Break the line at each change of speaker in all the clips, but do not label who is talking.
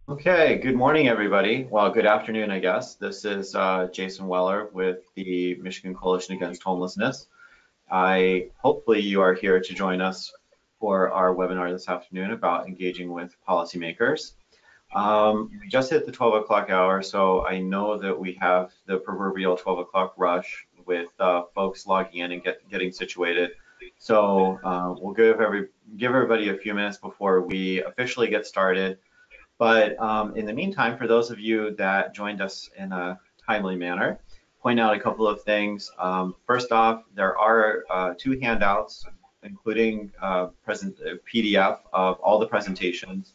Okay, good morning, everybody. Well, good afternoon, I guess. This is Jason Weller with the Michigan Coalition Against Homelessness. Hopefully you are here to join us for our webinar this afternoon about engaging with policymakers. We just hit the 12 o'clock hour, so I know that we have the proverbial 12 o'clock rush with folks logging in and getting situated. So we'll give everybody a few minutes before we officially get started. But in the meantime, for those of you that joined us in a timely manner, point out a couple of things. First off, there are two handouts, including PDF of all the presentations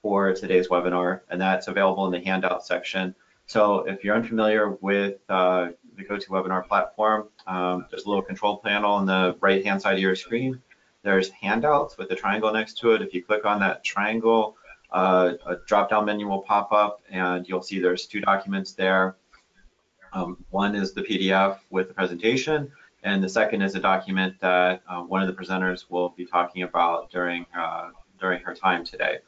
for today's webinar, and that's available in the handout section. So if you're unfamiliar with the GoToWebinar platform, there's a little control panel on the right-hand side of your screen. There's handouts with a triangle next to it. If you click on that triangle, a drop-down menu will pop up, and you'll see there's two documents there. One is the PDF with the presentation, and the second is a document that one of the presenters will be talking about during her time today.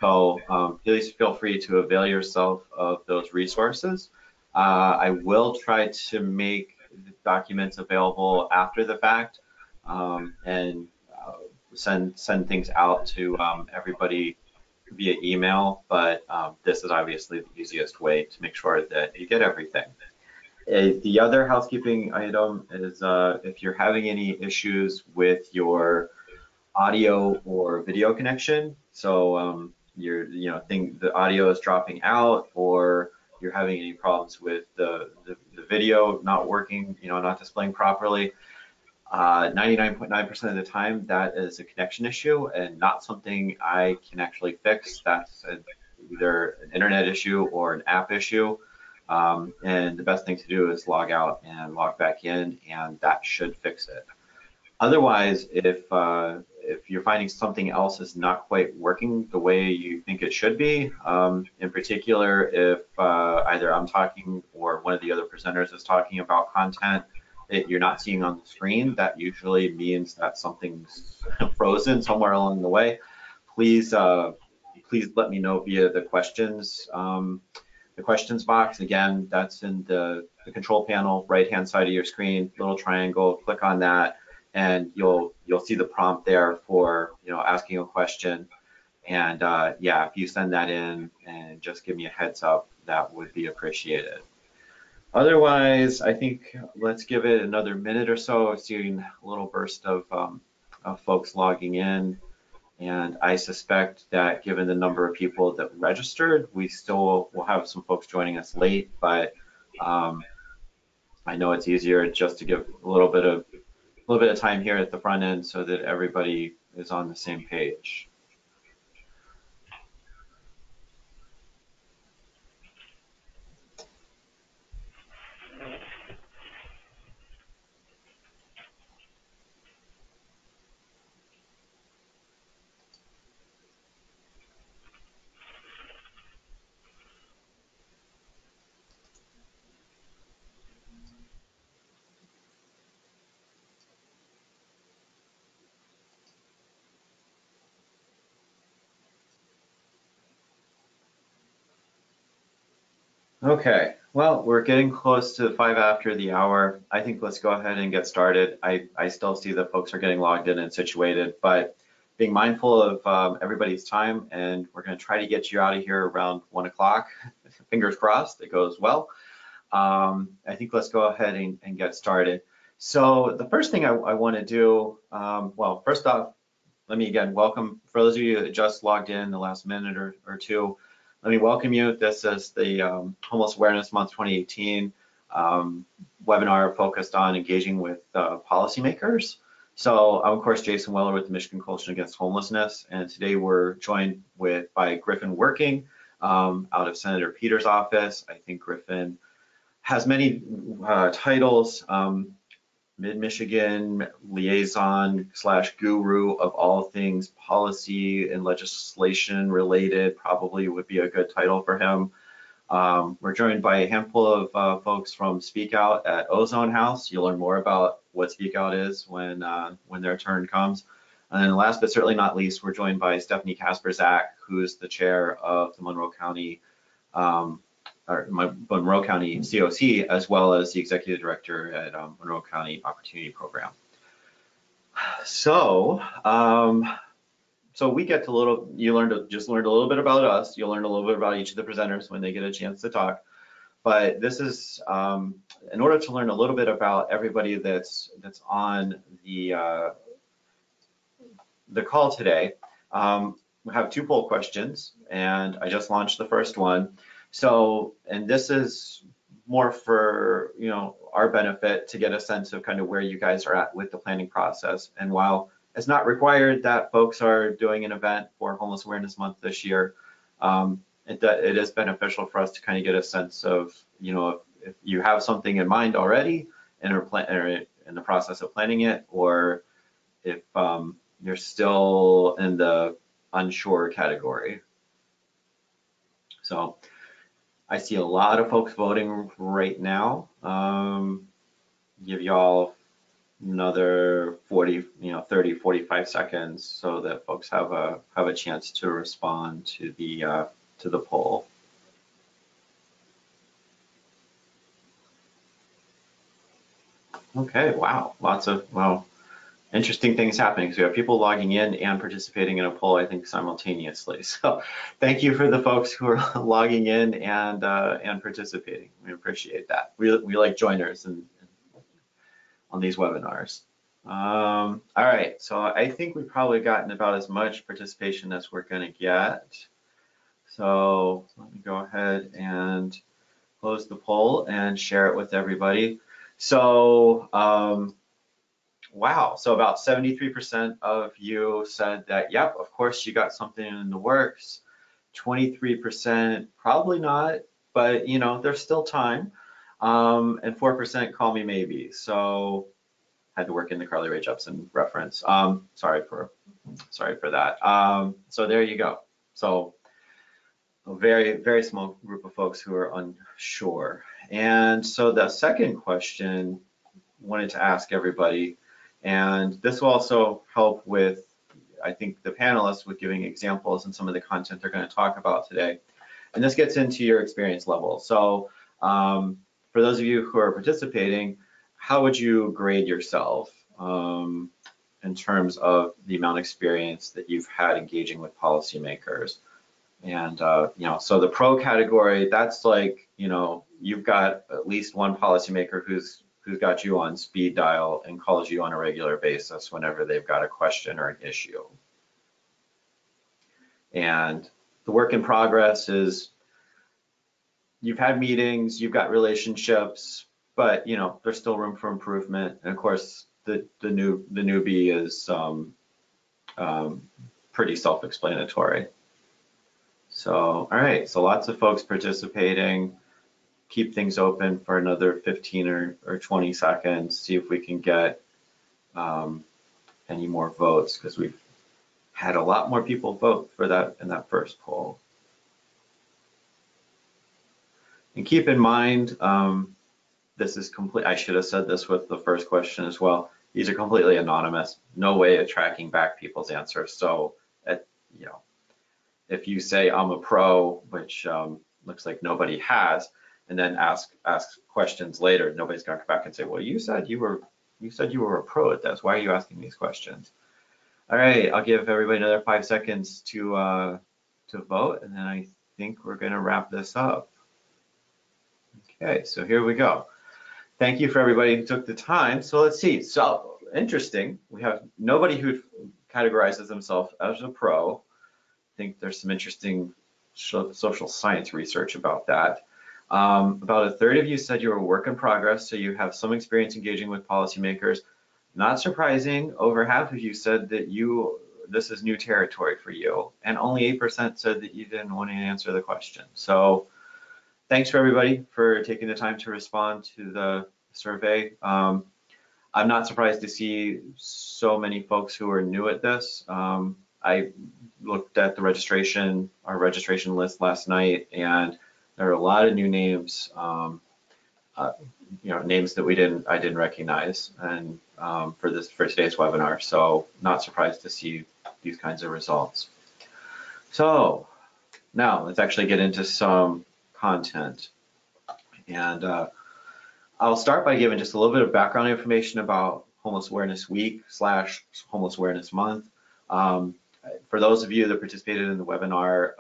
So please feel free to avail yourself of those resources. I will try to make the documents available after the fact and send things out to everybody via email, but this is obviously the easiest way to make sure that you get everything. The other housekeeping item is if you're having any issues with your audio or video connection, so the audio is dropping out, or you're having any problems with the video not working, not displaying properly, 99.9% of the time that is a connection issue and not something I can actually fix. That's either an internet issue or an app issue. And the best thing to do is log out and log back in, and that should fix it. Otherwise, if you're finding something else is not quite working the way you think it should be, in particular, if either I'm talking or one of the other presenters is talking about content that you're not seeing on the screen, that usually means that something's frozen somewhere along the way. Please let me know via the questions box. Again, that's in the control panel, right-hand side of your screen, little triangle. Click on that, and you'll see the prompt there for asking a question. And yeah, if you send that in and just give me a heads up, that would be appreciated. Otherwise, I think let's give it another minute or so. I've seen a little burst of folks logging in, and I suspect that given the number of people that registered, we still will have some folks joining us late, but I know it's easier just to give a little bit of time here at the front end so that everybody is on the same page. Okay, well, we're getting close to 5 after the hour. I think let's go ahead and get started. I still see that folks are getting logged in and situated, but being mindful of everybody's time, and we're going to try to get you out of here around 1 o'clock. Fingers crossed it goes well. I think let's go ahead and get started. So the first thing I want to do, well, first off, let me again welcome, for those of you that just logged in the last minute or two, let me welcome you. This is the Homeless Awareness Month 2018 webinar focused on engaging with policymakers. So I'm, of course, Jason Weller with the Michigan Coalition Against Homelessness, and today we're joined by Griffin Working out of Senator Peters' office. I think Griffin has many titles, Mid-Michigan liaison / guru of all things policy and legislation related, probably would be a good title for him. We're joined by a handful of folks from Speak Out at Ozone House. You'll learn more about what Speak Out is when their turn comes. And then last but certainly not least, we're joined by Stephanie Kasperzak, who's the chair of the Monroe County Monroe County COC, as well as the executive director at Monroe County Opportunity Program. So, so we get to just learned a little bit about us. You'll learn a little bit about each of the presenters when they get a chance to talk. But this is in order to learn a little bit about everybody that's on the call today. We have 2 poll questions, and I just launched the first one. So, and this is more for our benefit to get a sense of kind of where you guys are at with the planning process. And while it's not required that folks are doing an event for Homeless Awareness Month this year, it is beneficial for us to kind of get a sense of, if you have something in mind already and are in the process of planning it, or if you're still in the unsure category. So I see a lot of folks voting right now. Give y'all another 30, 45 seconds so that folks have a chance to respond to the poll. Okay, wow, interesting things happening. So we have people logging in and participating in a poll, I think, simultaneously. So thank you for the folks who are logging in and participating. We appreciate that. We like joiners on these webinars. All right, so I think we've probably gotten about as much participation as we're going to get. So let me go ahead and close the poll and share it with everybody. So, wow, so about 73% of you said that, yep, of course you got something in the works. 23% probably not, but there's still time. And 4% call me maybe. So had to work in the Carly Rae Jepsen reference. Sorry for that. So there you go. So a very, very small group of folks who are unsure. And so the second question wanted to ask everybody, and this will also help with, I think, the panelists with giving examples and some of the content they're going to talk about today. And this gets into your experience level. So for those of you who are participating, how would you grade yourself in terms of the amount of experience that you've had engaging with policymakers? And so the pro category, that's like, you've got at least one policymaker who's got you on speed dial and calls you on a regular basis whenever they've got a question or an issue. And the work in progress is you've had meetings, you've got relationships, but there's still room for improvement. And of course, the newbie is pretty self-explanatory. So, all right, so lots of folks participating. Keep things open for another 15 or 20 seconds, see if we can get any more votes, because we've had a lot more people vote for that in that first poll. And keep in mind, this is complete. I should have said this with the first question as well. These are completely anonymous. No way of tracking back people's answers. So, if you say I'm a pro, which looks like nobody has, and then ask questions later, nobody's going to come back and say, well, you said you were a pro at this. Why are you asking these questions? All right, I'll give everybody another 5 seconds to vote, and then I think we're going to wrap this up. Okay, so here we go. Thank you for everybody who took the time. So let's see. So interesting. We have nobody who categorizes themselves as a pro. I think there's some interesting social science research about that. About a third of you said you were a work in progress, so you have some experience engaging with policymakers. Not surprising, over half of you said that this is new territory for you, and only 8% said that you didn't want to answer the question. So thanks for everybody for taking the time to respond to the survey. I'm not surprised to see so many folks who are new at this. I looked at our registration list last night, and there are a lot of new names names that I didn't recognize, and for today's webinar. So not surprised to see these kinds of results. So now let's actually get into some content, and I'll start by giving just a little bit of background information about Homeless Awareness Week / Homeless Awareness Month. For those of you that participated in the webinar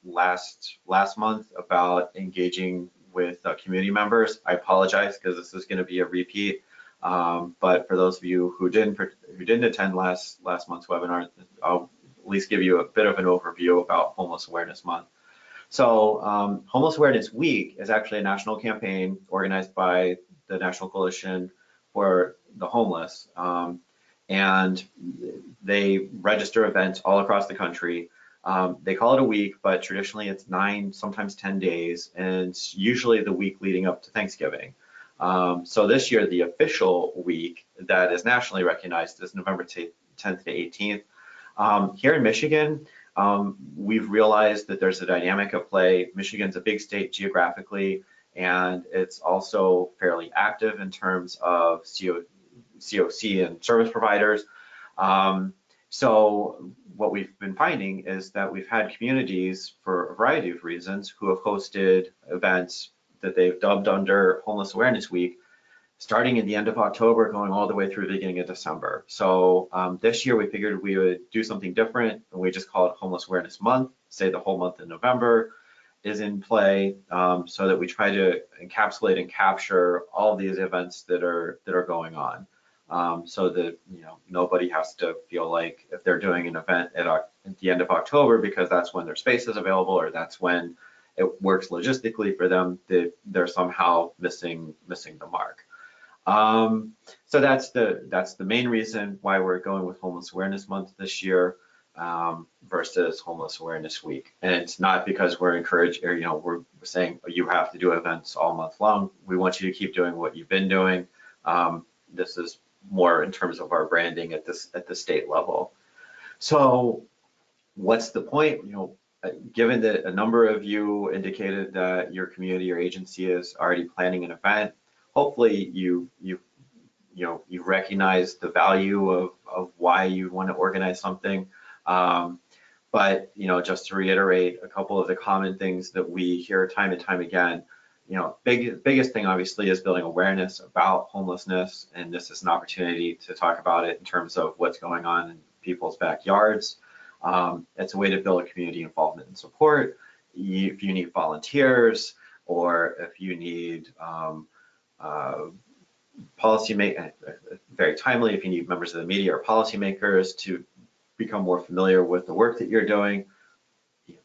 last month about engaging with community members, I apologize because this is going to be a repeat. But for those of you who didn't attend last month's webinar, I'll at least give you a bit of an overview about Homeless Awareness Month. So Homeless Awareness Week is actually a national campaign organized by the National Coalition for the Homeless. And they register events all across the country. They call it a week, but traditionally it's 9, sometimes 10 days, and it's usually the week leading up to Thanksgiving. So this year, the official week that is nationally recognized is November 10th to 18th. Here in Michigan, we've realized that there's a dynamic at play. Michigan's a big state geographically, and it's also fairly active in terms of COC and service providers. So what we've been finding is that we've had communities, for a variety of reasons, who have hosted events that they've dubbed under Homeless Awareness Week, starting at the end of October, going all the way through the beginning of December. So this year we figured we would do something different, and we just call it Homeless Awareness Month, say the whole month of November is in play, so that we try to encapsulate and capture all of these events that are going on, so that nobody has to feel like if they're doing an event at the end of October because that's when their space is available or that's when it works logistically for them, that they're somehow missing the mark. So that's the main reason why we're going with Homeless Awareness Month this year versus Homeless Awareness Week. And it's not because we're encouraged or we're saying you have to do events all month long. We want you to keep doing what you've been doing. This is more in terms of our branding at the state level. So what's the point? Given that a number of you indicated that your community or agency is already planning an event, hopefully you recognize the value of why you want to organize something. But just to reiterate a couple of the common things that we hear time and time again, biggest thing obviously is building awareness about homelessness, and this is an opportunity to talk about it in terms of what's going on in people's backyards. It's a way to build community involvement and support. If you need volunteers, or if you need very timely, if you need members of the media or policymakers to become more familiar with the work that you're doing,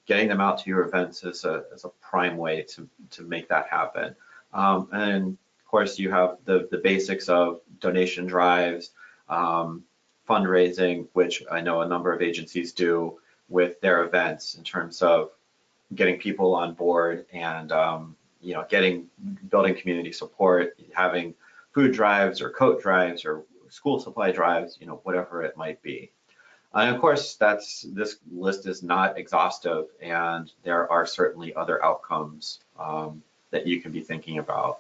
getting them out to your events is a prime way to make that happen. And of course, you have the basics of donation drives, fundraising, which I know a number of agencies do with their events in terms of getting people on board and building community support, having food drives or coat drives or school supply drives, whatever it might be. And of course, this list is not exhaustive, and there are certainly other outcomes that you can be thinking about.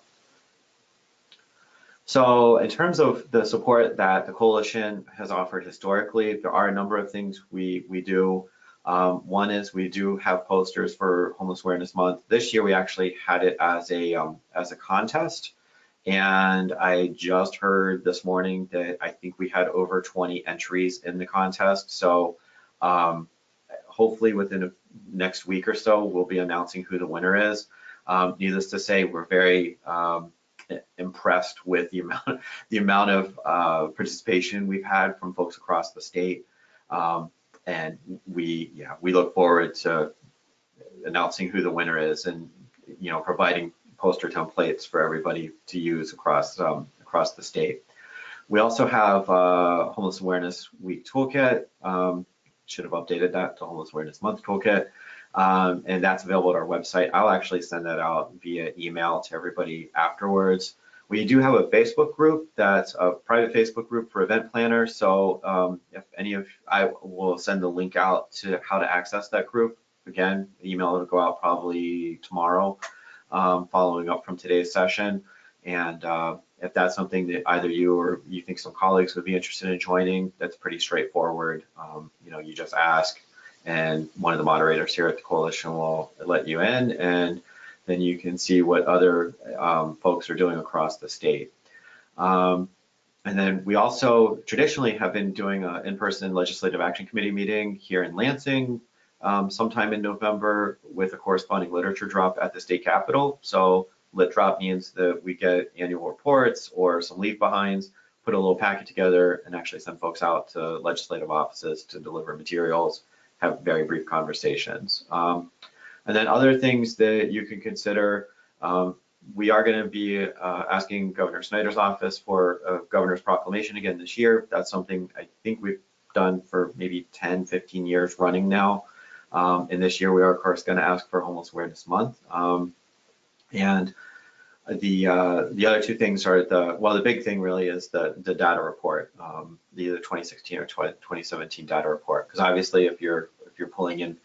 So in terms of the support that the coalition has offered historically, there are a number of things we do. One is we do have posters for Homeless Awareness Month. This year we actually had it as a contest, and I just heard this morning that I think we had over 20 entries in the contest. So hopefully within the next week or so we'll be announcing who the winner is. Needless to say, we're very impressed with the amount of participation we've had from folks across the state, and we look forward to announcing who the winner is and providing poster templates for everybody to use across the state. We also have Homeless Awareness Week Toolkit. Should have updated that to Homeless Awareness Month Toolkit. And that's available at our website. I'll actually send that out via email to everybody afterwards. We do have a Facebook group that's a private Facebook group for event planners. So I will send the link out to how to access that group. Again, the email will go out probably tomorrow, following up from today's session. And if that's something that either you or you think some colleagues would be interested in joining, that's pretty straightforward. You just ask, and one of the moderators here at the coalition will let you in, and then you can see what other folks are doing across the state. And then we also traditionally have been doing an in-person Legislative Action Committee meeting here in Lansing sometime in November with a corresponding literature drop at the state capitol. So lit drop means that we get annual reports or some leave behinds, put a little packet together, and actually send folks out to legislative offices to deliver materials, have very brief conversations. And then other things that you can consider, we are going to be asking Governor Snyder's office for a governor's proclamation again this year. That's something I think we've done for maybe 10, 15 years running now. And this year we are, of course, going to ask for Homeless Awareness Month. And the other two things are the big thing really is the data report, the 2016 or 2017 data report. Because obviously, if you're pulling in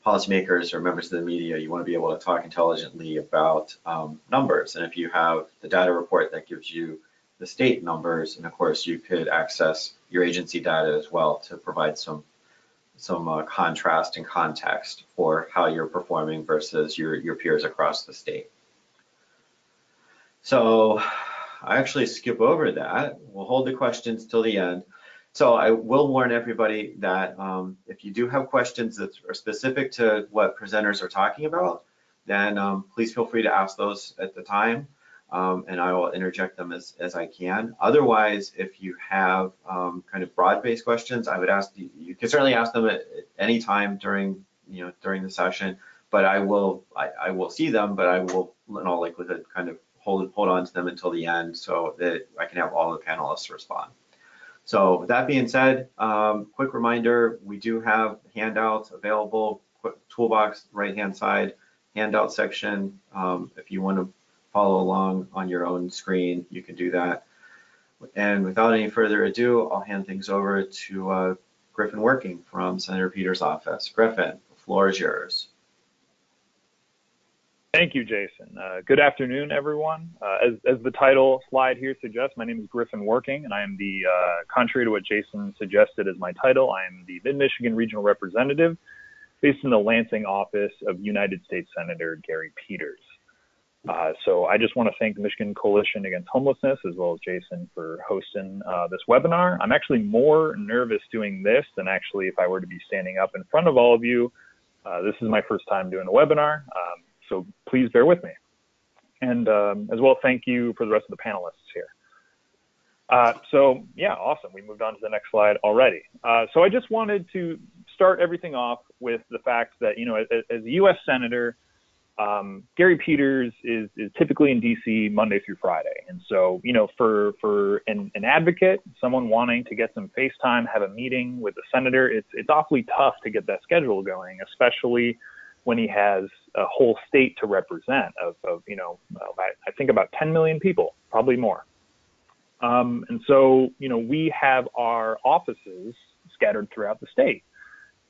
policymakers or members of the media, you want to be able to talk intelligently about numbers. And if you have the data report, that gives you the state numbers, and of course you could access your agency data as well to provide some contrast and context for how you're performing versus your peers across the state. So I actually skip over that. We'll hold the questions till the end. So I will warn everybody that if you do have questions that are specific to what presenters are talking about, then please feel free to ask those at the time, and I will interject them as I can. Otherwise, if you have kind of broad-based questions, I would ask you can certainly ask them at any time during the session, but I will see them, but I will in all likelihood kind of hold on to them until the end so that I can have all the panelists respond. So with that being said, quick reminder, we do have handouts available, toolbox right-hand side, handout section. If you want to follow along on your own screen, you can do that. And without any further ado, I'll hand things over to Griffin Working from Senator Peters' office. Griffin, the floor is yours.
Thank you, Jason. Good afternoon, everyone. As the title slide here suggests, my name is Griffin Working, and I am the, contrary to what Jason suggested as my title, I am the Mid-Michigan Regional Representative based in the Lansing office of United States Senator Gary Peters. So I just want to thank the Michigan Coalition Against Homelessness, as well as Jason, for hosting this webinar. I'm actually more nervous doing this than actually if I were to be standing up in front of all of you. This is my first time doing a webinar. So please bear with me. And as well, thank you for the rest of the panelists here. So yeah, awesome. We moved on to the next slide already. So I just wanted to start everything off with the fact that, as a U.S. Senator, Gary Peters is typically in D.C. Monday through Friday. And so, for an advocate, someone wanting to get some face time, have a meeting with the senator, it's awfully tough to get that schedule going, especially when he has a whole state to represent of I think about 10 million people, probably more. And so, we have our offices scattered throughout the state.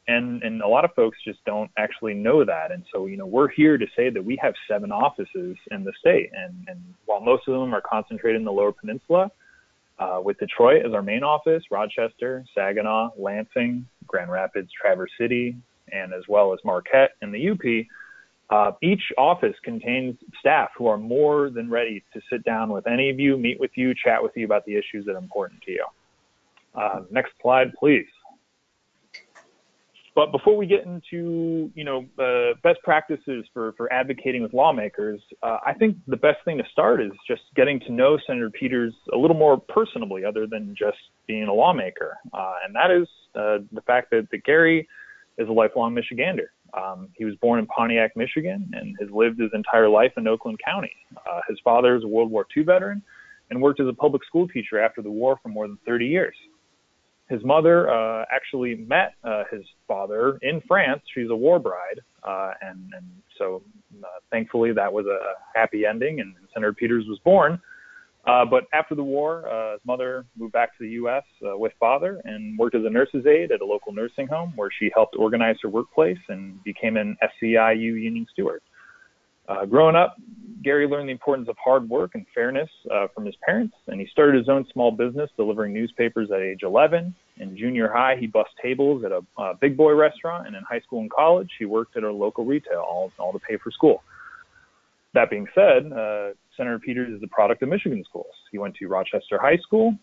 And a lot of folks just don't actually know that. And so, we're here to say that we have 7 offices in the state. And while most of them are concentrated in the Lower Peninsula, with Detroit as our main office, Rochester, Saginaw, Lansing, Grand Rapids, Traverse City, and as well as Marquette and the UP, each office contains staff who are more than ready to sit down with any of you, meet with you, chat with you about the issues that are important to you. Next slide, please. But before we get into, best practices for advocating with lawmakers, I think the best thing to start is just getting to know Senator Peters a little more personally, other than just being a lawmaker. And that is the fact that Gary is a lifelong Michigander. He was born in Pontiac, Michigan, and has lived his entire life in Oakland County. His father is a World War II veteran and worked as a public school teacher after the war for more than 30 years. His mother actually met his father in France. She's a war bride, and so thankfully that was a happy ending, and Senator Peters was born. But after the war, his mother moved back to the U.S. With father and worked as a nurse's aide at a local nursing home where she helped organize her workplace and became an SEIU union steward. Growing up, Gary learned the importance of hard work and fairness from his parents, and he started his own small business delivering newspapers at age 11. In junior high, he bussed tables at a big boy restaurant, and in high school and college, he worked at a local retail, all to pay for school. That being said, Senator Peters is a product of Michigan schools. He went to Rochester High School,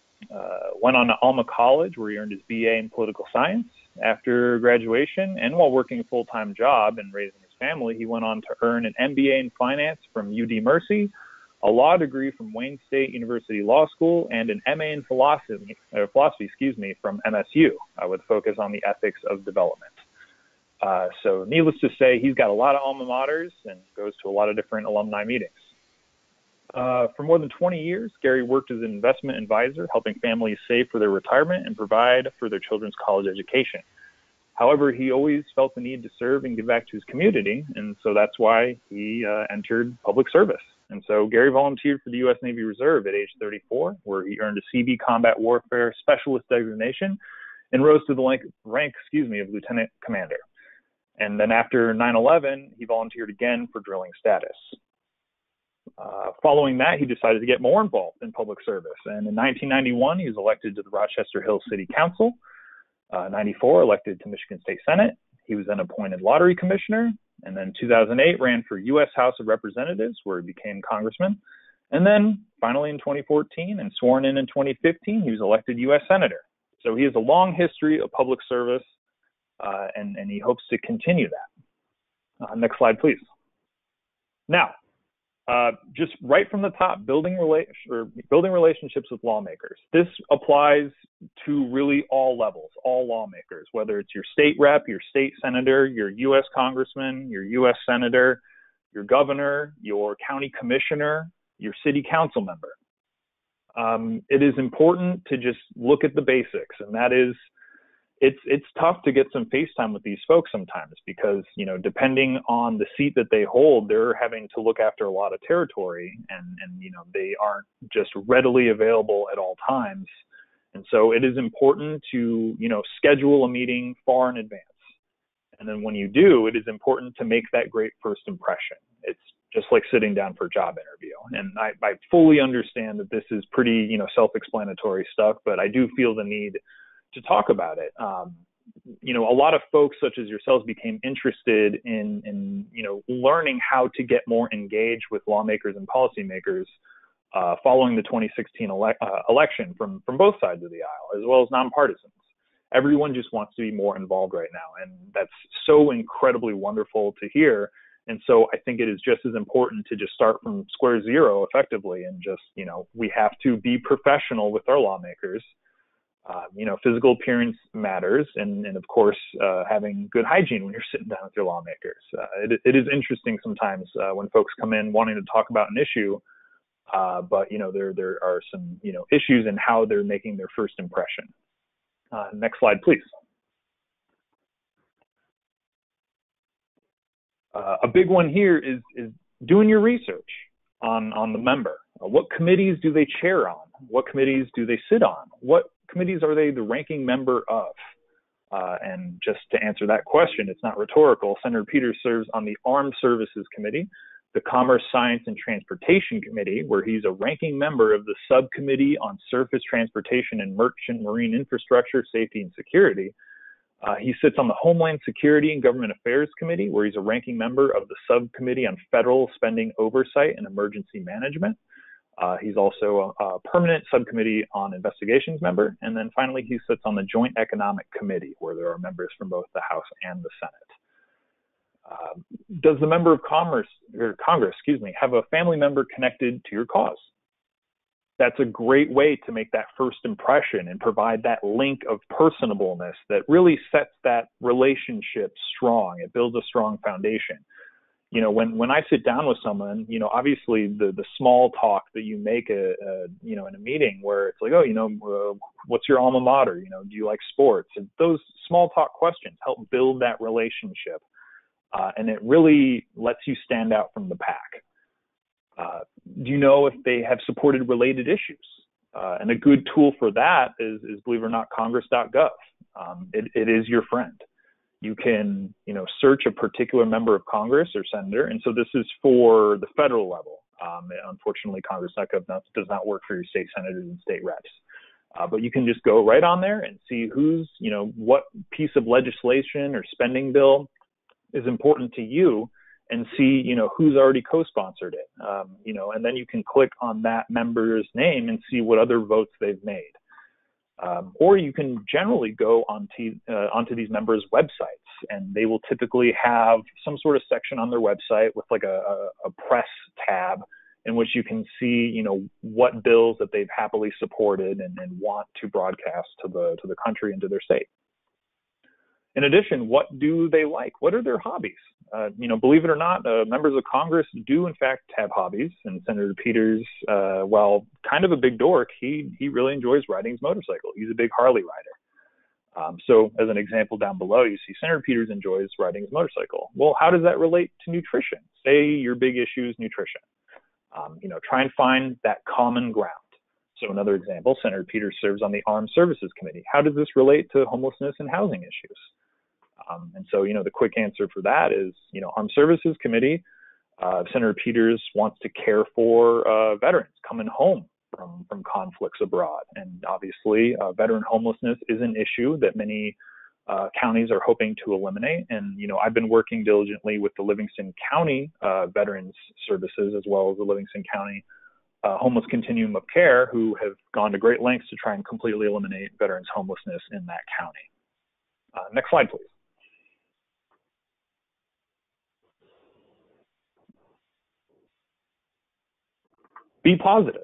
went on to Alma College, where he earned his BA in political science. After graduation, and while working a full-time job and raising his family, he went on to earn an MBA in finance from UD Mercy, a law degree from Wayne State University Law School, and an MA in philosophy from MSU, with a focus on the ethics of development. So needless to say, he's got a lot of alma maters and goes to a lot of different alumni meetings. For more than 20 years, Gary worked as an investment advisor, helping families save for their retirement and provide for their children's college education. However, he always felt the need to serve and give back to his community, and so that's why he entered public service. And so Gary volunteered for the U.S. Navy Reserve at age 34, where he earned a CB Combat Warfare Specialist designation and rose to the rank of Lieutenant Commander. And then after 9/11, he volunteered again for drilling status. Following that, he decided to get more involved in public service. And in 1991, he was elected to the Rochester Hills City Council. 94, elected to Michigan State Senate. He was then appointed lottery commissioner. And then 2008, ran for U.S. House of Representatives, where he became congressman. And then finally in 2014 and sworn in 2015, he was elected U.S. Senator. So he has a long history of public service, and he hopes to continue that. Next slide, please. Now, just right from the top, building relationships with lawmakers. This applies to really all levels, all lawmakers, whether it's your state rep, your state senator, your U.S. congressman, your U.S. senator, your governor, your county commissioner, your city council member. It is important to just look at the basics, and that is, it's tough to get some face time with these folks sometimes because, you know, depending on the seat that they hold, they're having to look after a lot of territory and you know, they aren't just readily available at all times. And so it is important to, you know, schedule a meeting far in advance. And then when you do, it is important to make that great first impression. It's just like sitting down for a job interview. And I fully understand that this is pretty, you know, self-explanatory stuff, but I do feel the need to talk about it. You know, a lot of folks such as yourselves became interested in you know, learning how to get more engaged with lawmakers and policymakers following the 2016 election from both sides of the aisle, as well as nonpartisans. Everyone just wants to be more involved right now, and that's so incredibly wonderful to hear. And so I think it is just as important to just start from square zero effectively, and just, you know, we have to be professional with our lawmakers. You know, physical appearance matters, and of course, having good hygiene when you're sitting down with your lawmakers. It is interesting sometimes when folks come in wanting to talk about an issue, but, you know, there are some, you know, issues in how they're making their first impression. Next slide, please. A big one here is doing your research on the member. What committees do they chair on? What committees do they sit on? What committees are they the ranking member of? And just to answer that question, it's not rhetorical. Senator Peters serves on the Armed Services Committee, the Commerce, Science, and Transportation Committee, where he's a ranking member of the Subcommittee on Surface Transportation and Merchant Marine Infrastructure, Safety, and Security. He sits on the Homeland Security and Government Affairs Committee, where he's a ranking member of the Subcommittee on Federal Spending Oversight and Emergency Management. He's also a permanent Subcommittee on Investigations member. And then finally, he sits on the Joint Economic Committee, where there are members from both the House and the Senate. Does the member of Congress, have a family member connected to your cause? That's a great way to make that first impression and provide that link of personableness that really sets that relationship strong. It builds a strong foundation. You know, when I sit down with someone, you know, obviously the small talk that you make, you know, in a meeting where it's like, oh, you know, what's your alma mater? You know, do you like sports? And those small talk questions help build that relationship. And it really lets you stand out from the pack. Do you know if they have supported related issues? And a good tool for that is believe it or not, congress.gov. It is your friend. You can, you know, search a particular member of Congress or senator. And so this is for the federal level. Unfortunately, Congress.gov does not work for your state senators and state reps. But you can just go right on there and see who's, what piece of legislation or spending bill is important to you, and see, who's already co-sponsored it. And then you can click on that member's name and see what other votes they've made. Or you can generally go onto these members' websites, and they will typically have some sort of section on their website with like a press tab in which you can see, what bills that they've happily supported and want to broadcast to the country and to their state. In addition, what do they like? What are their hobbies? Believe it or not, members of Congress do in fact have hobbies. And Senator Peters, while kind of a big dork, he really enjoys riding his motorcycle. He's a big Harley rider. So as an example down below, you see Senator Peters enjoys riding his motorcycle. Well, how does that relate to nutrition? Say your big issue is nutrition. Try and find that common ground. So another example, Senator Peters serves on the Armed Services Committee. How does this relate to homelessness and housing issues? And so, the quick answer for that is, Armed Services Committee, Senator Peters wants to care for veterans coming home from conflicts abroad. And obviously, veteran homelessness is an issue that many counties are hoping to eliminate. And, I've been working diligently with the Livingston County Veterans Services, as well as the Livingston County Homeless Continuum of Care, who have gone to great lengths to try and completely eliminate veterans homelessness in that county. Next slide, please. Be positive,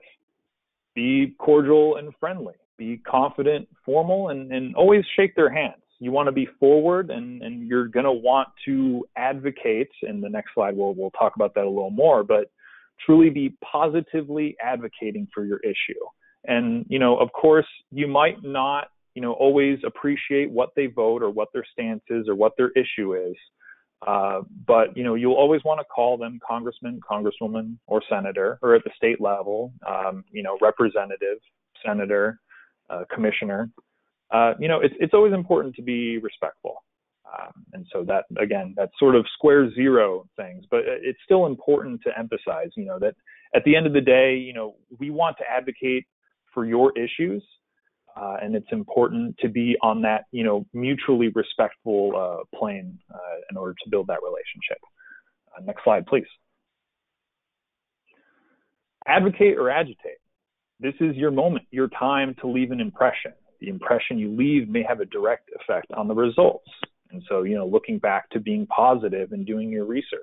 be cordial and friendly, be confident, formal, and always shake their hands. You want to be forward, and you're going to want to advocate. In the next slide, we'll talk about that a little more, but truly be positively advocating for your issue. And, of course, you might not, always appreciate what they vote or what their stance is or what their issue is. But, you'll always want to call them congressman, congresswoman, or senator, or at the state level, representative, senator, commissioner. It's always important to be respectful. And so that, again, that's sort of square zero things, but it's still important to emphasize, that at the end of the day, we want to advocate for your issues. And it's important to be on that, mutually respectful plane in order to build that relationship. Next slide, please. Advocate or agitate. This is your moment, your time to leave an impression. The impression you leave may have a direct effect on the results. And so, looking back to being positive and doing your research.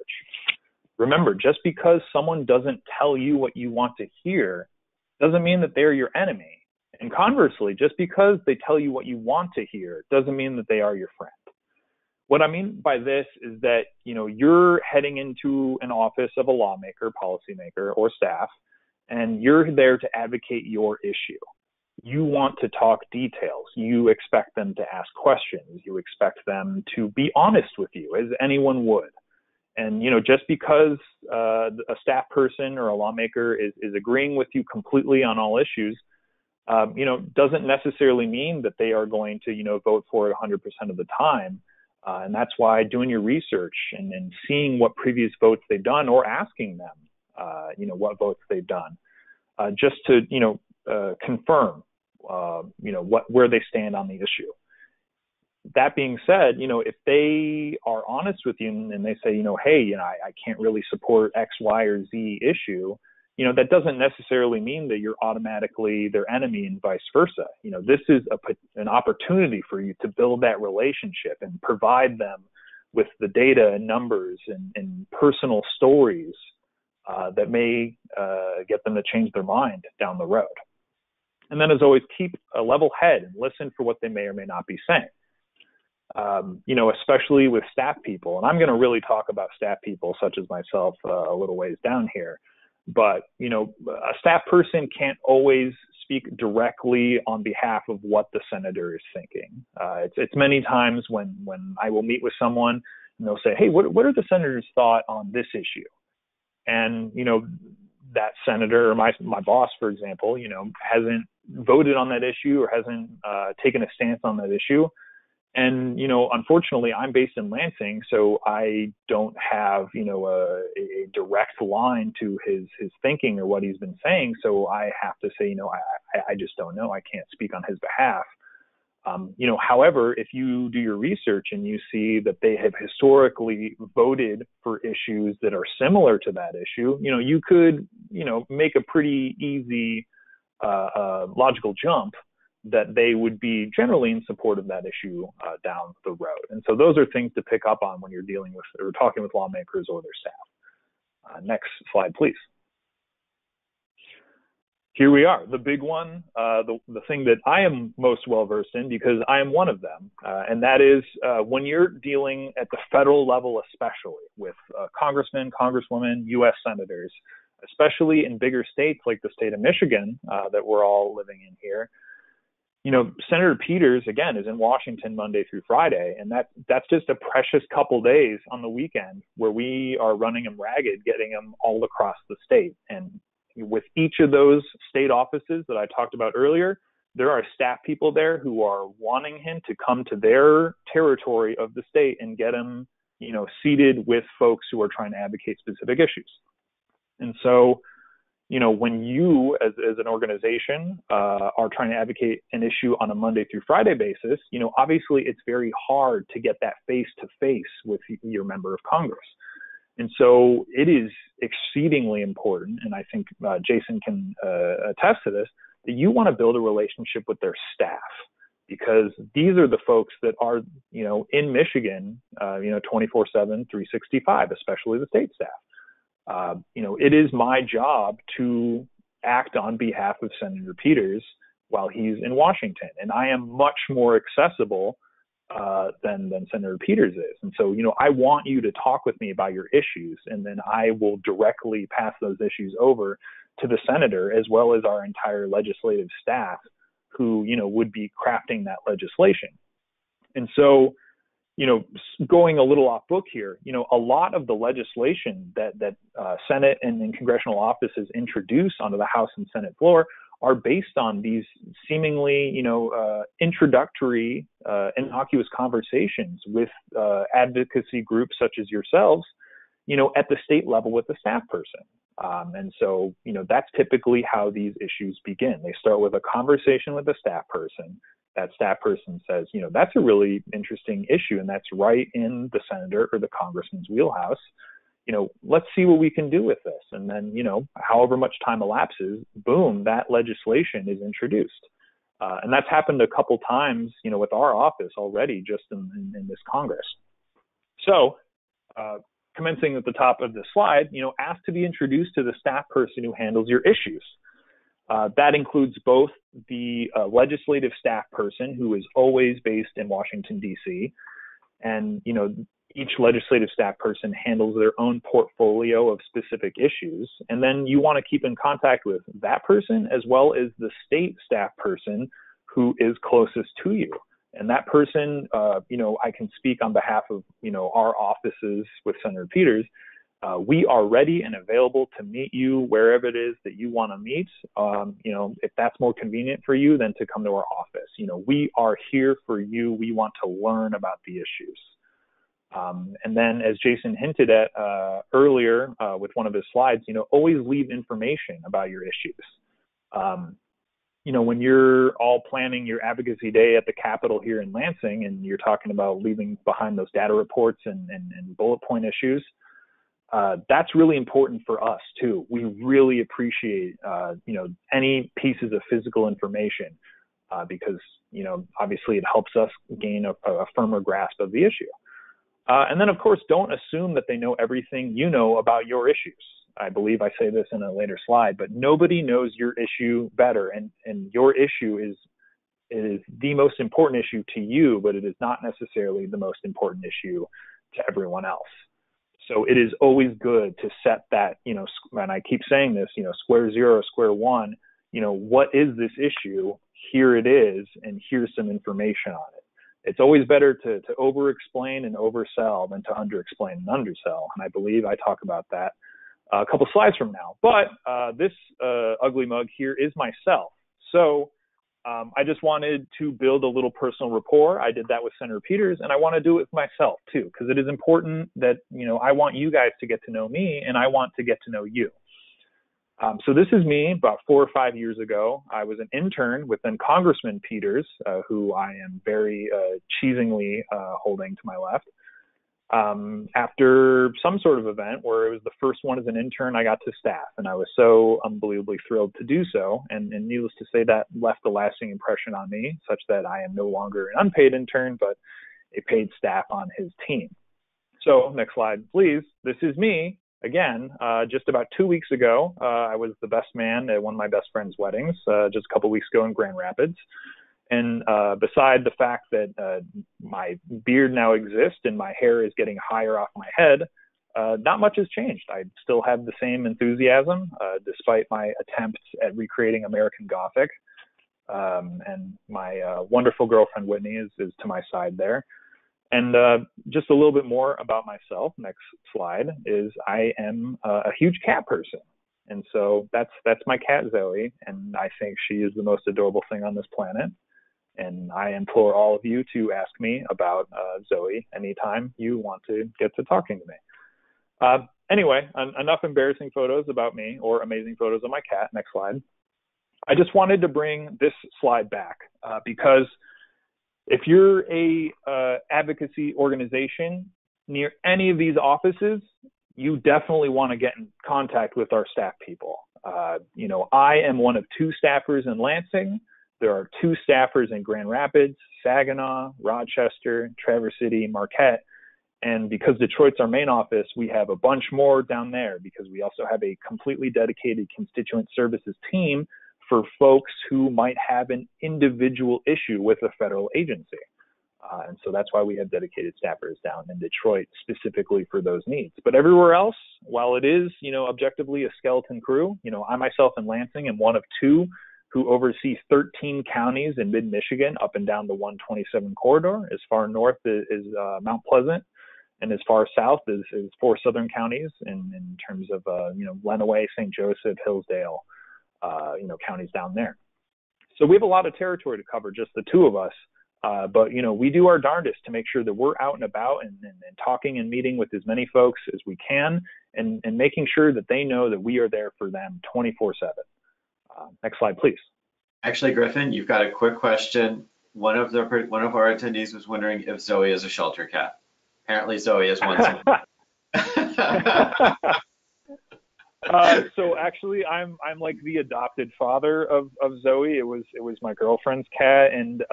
Remember, just because someone doesn't tell you what you want to hear doesn't mean that they're your enemy. And conversely, just because they tell you what you want to hear doesn't mean that they are your friend. What I mean by this is that, you're heading into an office of a lawmaker, policymaker, or staff, and you're there to advocate your issue. You want to talk details. You expect them to ask questions. You expect them to be honest with you, as anyone would. And, just because a staff person or a lawmaker is agreeing with you completely on all issues, doesn't necessarily mean that they are going to, vote for it 100% of the time. And that's why doing your research and seeing what previous votes they've done, or asking them, what votes they've done, just to, confirm, where they stand on the issue. That being said, if they are honest with you and they say, hey, I can't really support X, Y, or Z issue, that doesn't necessarily mean that you're automatically their enemy and vice versa. This is an opportunity for you to build that relationship and provide them with the data and numbers and personal stories that may get them to change their mind down the road. And then, as always, keep a level head and listen for what they may or may not be saying. Especially with staff people, and I'm going to really talk about staff people such as myself a little ways down here. But, a staff person can't always speak directly on behalf of what the senator is thinking. It's many times when I will meet with someone and they'll say, hey, what are the senator's thought on this issue? And, that senator or my boss, for example, hasn't voted on that issue or hasn't taken a stance on that issue. And, unfortunately, I'm based in Lansing, so I don't have, a direct line to his thinking or what he's been saying. So I have to say, I just don't know. I can't speak on his behalf. However, if you do your research and you see that they have historically voted for issues that are similar to that issue, you could, make a pretty easy logical jump that they would be generally in support of that issue down the road. And so those are things to pick up on when you're dealing with or talking with lawmakers or their staff. Next slide, please. Here we are, the big one, the thing that I am most well versed in because I am one of them, and that is when you're dealing at the federal level, especially with congressmen, congresswomen, U.S. senators, especially in bigger states like the state of Michigan that we're all living in here. Senator Peters, again, is in Washington Monday through Friday, and that's just a precious couple days on the weekend where we are running him ragged, getting him all across the state. And with each of those state offices that I talked about earlier, there are staff people there who are wanting him to come to their territory of the state and get him, seated with folks who are trying to advocate specific issues. And so, when you as an organization are trying to advocate an issue on a Monday through Friday basis, obviously it's very hard to get that face-to-face with your member of Congress. And so it is exceedingly important, and I think Jason can attest to this, that you want to build a relationship with their staff, because these are the folks that are, in Michigan, 24/7, 365, especially the state staff. It is my job to act on behalf of Senator Peters while he's in Washington, and I am much more accessible than Senator Peters is. And so, I want you to talk with me about your issues, and then I will directly pass those issues over to the senator as well as our entire legislative staff who, would be crafting that legislation. And so, going a little off book here, a lot of the legislation that Senate and congressional offices introduce onto the House and Senate floor are based on these seemingly, introductory, innocuous conversations with advocacy groups such as yourselves, at the state level with the staff person. And so, that's typically how these issues begin. They start with a conversation with the staff person. That staff person says, that's a really interesting issue, and that's right in the senator or the congressman's wheelhouse. Let's see what we can do with this. And then, however much time elapses, boom, that legislation is introduced. And that's happened a couple times, with our office already just in this Congress. So, commencing at the top of the slide, ask to be introduced to the staff person who handles your issues. That includes both the legislative staff person, who is always based in Washington, D.C., and, each legislative staff person handles their own portfolio of specific issues. And then you want to keep in contact with that person as well as the state staff person who is closest to you. And that person, I can speak on behalf of, our offices with Senator Peters. We are ready and available to meet you wherever it is that you want to meet. If that's more convenient for you, then to come to our office. We are here for you. We want to learn about the issues. And then, as Jason hinted at earlier with one of his slides, always leave information about your issues. When you're all planning your advocacy day at the Capitol here in Lansing, and you're talking about leaving behind those data reports and bullet point issues, that's really important for us too. We really appreciate, any pieces of physical information because, obviously it helps us gain a firmer grasp of the issue. And then, of course, don't assume that they know everything you know about your issues. I believe I say this in a later slide, but nobody knows your issue better. And your issue is the most important issue to you, but it is not necessarily the most important issue to everyone else. So it is always good to set that, and I keep saying this, square zero or square one, what is this issue? Here it is, and here's some information on it. It's always better to over-explain and oversell than to under-explain and undersell. And I believe I talk about that a couple slides from now. But this ugly mug here is myself. So I just wanted to build a little personal rapport. I did that with Senator Peters, and I want to do it with myself too, because it is important that, I want you guys to get to know me, and I want to get to know you. So this is me about 4 or 5 years ago. I was an intern with then Congressman Peters, who I am very cheesingly holding to my left. After some sort of event where it was the first one as an intern, I got to staff, and I was so unbelievably thrilled to do so. And needless to say, that left a lasting impression on me, such that I am no longer an unpaid intern, but a paid staff on his team. So next slide, please. This is me. Again, just about 2 weeks ago, I was the best man at one of my best friend's weddings, just a couple weeks ago in Grand Rapids. And beside the fact that my beard now exists and my hair is getting higher off my head, not much has changed. I still have the same enthusiasm, despite my attempts at recreating American Gothic. And my wonderful girlfriend, Whitney, is to my side there. And just a little bit more about myself. Next slide is I am a huge cat person. And so that's my cat, Zoe. And I think she is the most adorable thing on this planet. And I implore all of you to ask me about Zoe anytime you want to get to talking to me. Anyway, enough embarrassing photos about me or amazing photos of my cat. Next slide. I just wanted to bring this slide back because if you're a advocacy organization near any of these offices, you definitely want to get in contact with our staff people. I am one of 2 staffers in Lansing. There are 2 staffers in Grand Rapids, Saginaw, Rochester, Traverse City, Marquette. And because Detroit's our main office, we have a bunch more down there because we also have a completely dedicated constituent services team for folks who might have an individual issue with a federal agency. And so that's why we have dedicated staffers down in Detroit specifically for those needs. But everywhere else, while it is, objectively a skeleton crew, I myself in Lansing am one of 2 who oversee 13 counties in mid-Michigan up and down the 127 corridor. As far north is Mount Pleasant, and as far south is 4 southern counties in terms of, Lenawee, St. Joseph, Hillsdale, counties down there. So we have a lot of territory to cover, just the 2 of us. But, we do our darndest to make sure that we're out and about and talking and meeting with as many folks as we can and making sure that they know that we are there for them 24/7. Next slide, please.
Actually, Griffin, you've got a quick question. One of our attendees was wondering if Zoe is a shelter cat. Apparently Zoe is one.
So actually, I'm like the adopted father of Zoe. It was my girlfriend's cat, and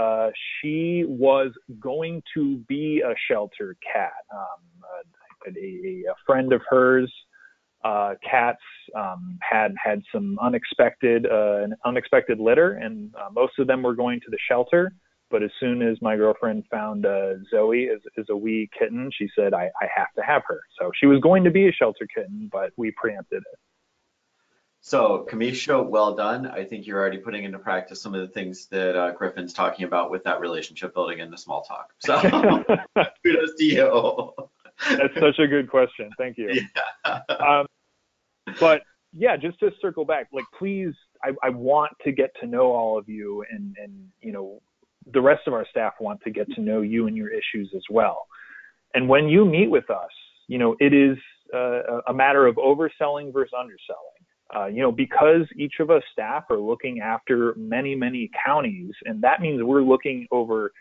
she was going to be a shelter cat. A friend of hers, cats had some unexpected litter, and most of them were going to the shelter. But as soon as my girlfriend found Zoe as a wee kitten, she said, I have to have her. So she was going to be a shelter kitten, but we preempted it.
So Kamisha, well done. I think you're already putting into practice some of the things that Griffin's talking about with that relationship building and the small talk. So kudos to you.
That's such a good question. Thank you. Yeah. But yeah, just to circle back, like, please, I want to get to know all of you, and the rest of our staff want to get to know you and your issues as well. And when you meet with us, it is a matter of overselling versus underselling. Because each of us staff are looking after many, many counties, and that means we're looking over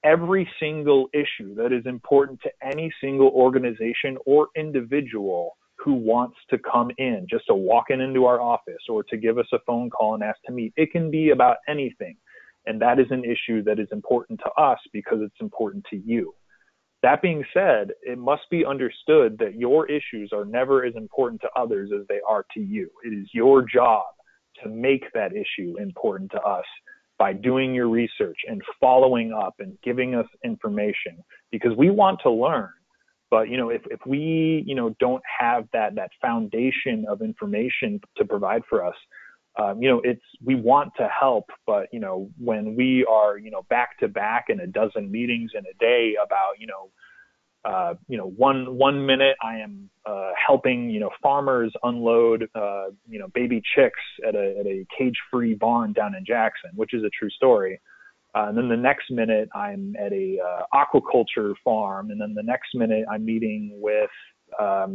every single issue that is important to any single organization or individual who wants to come in, just to walk into our office or to give us a phone call and ask to meet. It can be about anything. And that is an issue that is important to us because it's important to you. That being said, it must be understood that your issues are never as important to others as they are to you. It is your job to make that issue important to us by doing your research and following up and giving us information, because we want to learn. But, if we, don't have that foundation of information to provide for us, we want to help, but, when we are, back to back in a dozen meetings in a day about, One minute I am helping farmers unload baby chicks at a cage-free barn down in Jackson, which is a true story. And then the next minute I'm at a aquaculture farm, and then the next minute I'm meeting with a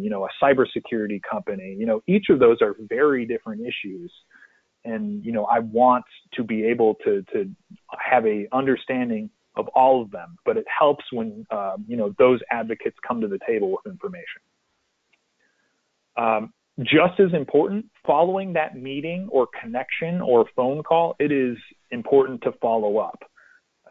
cybersecurity company. Each of those are very different issues, and I want to be able to have a understanding of all of them. But it helps when those advocates come to the table with information. Just as important, following that meeting or connection or phone call, it is important to follow up.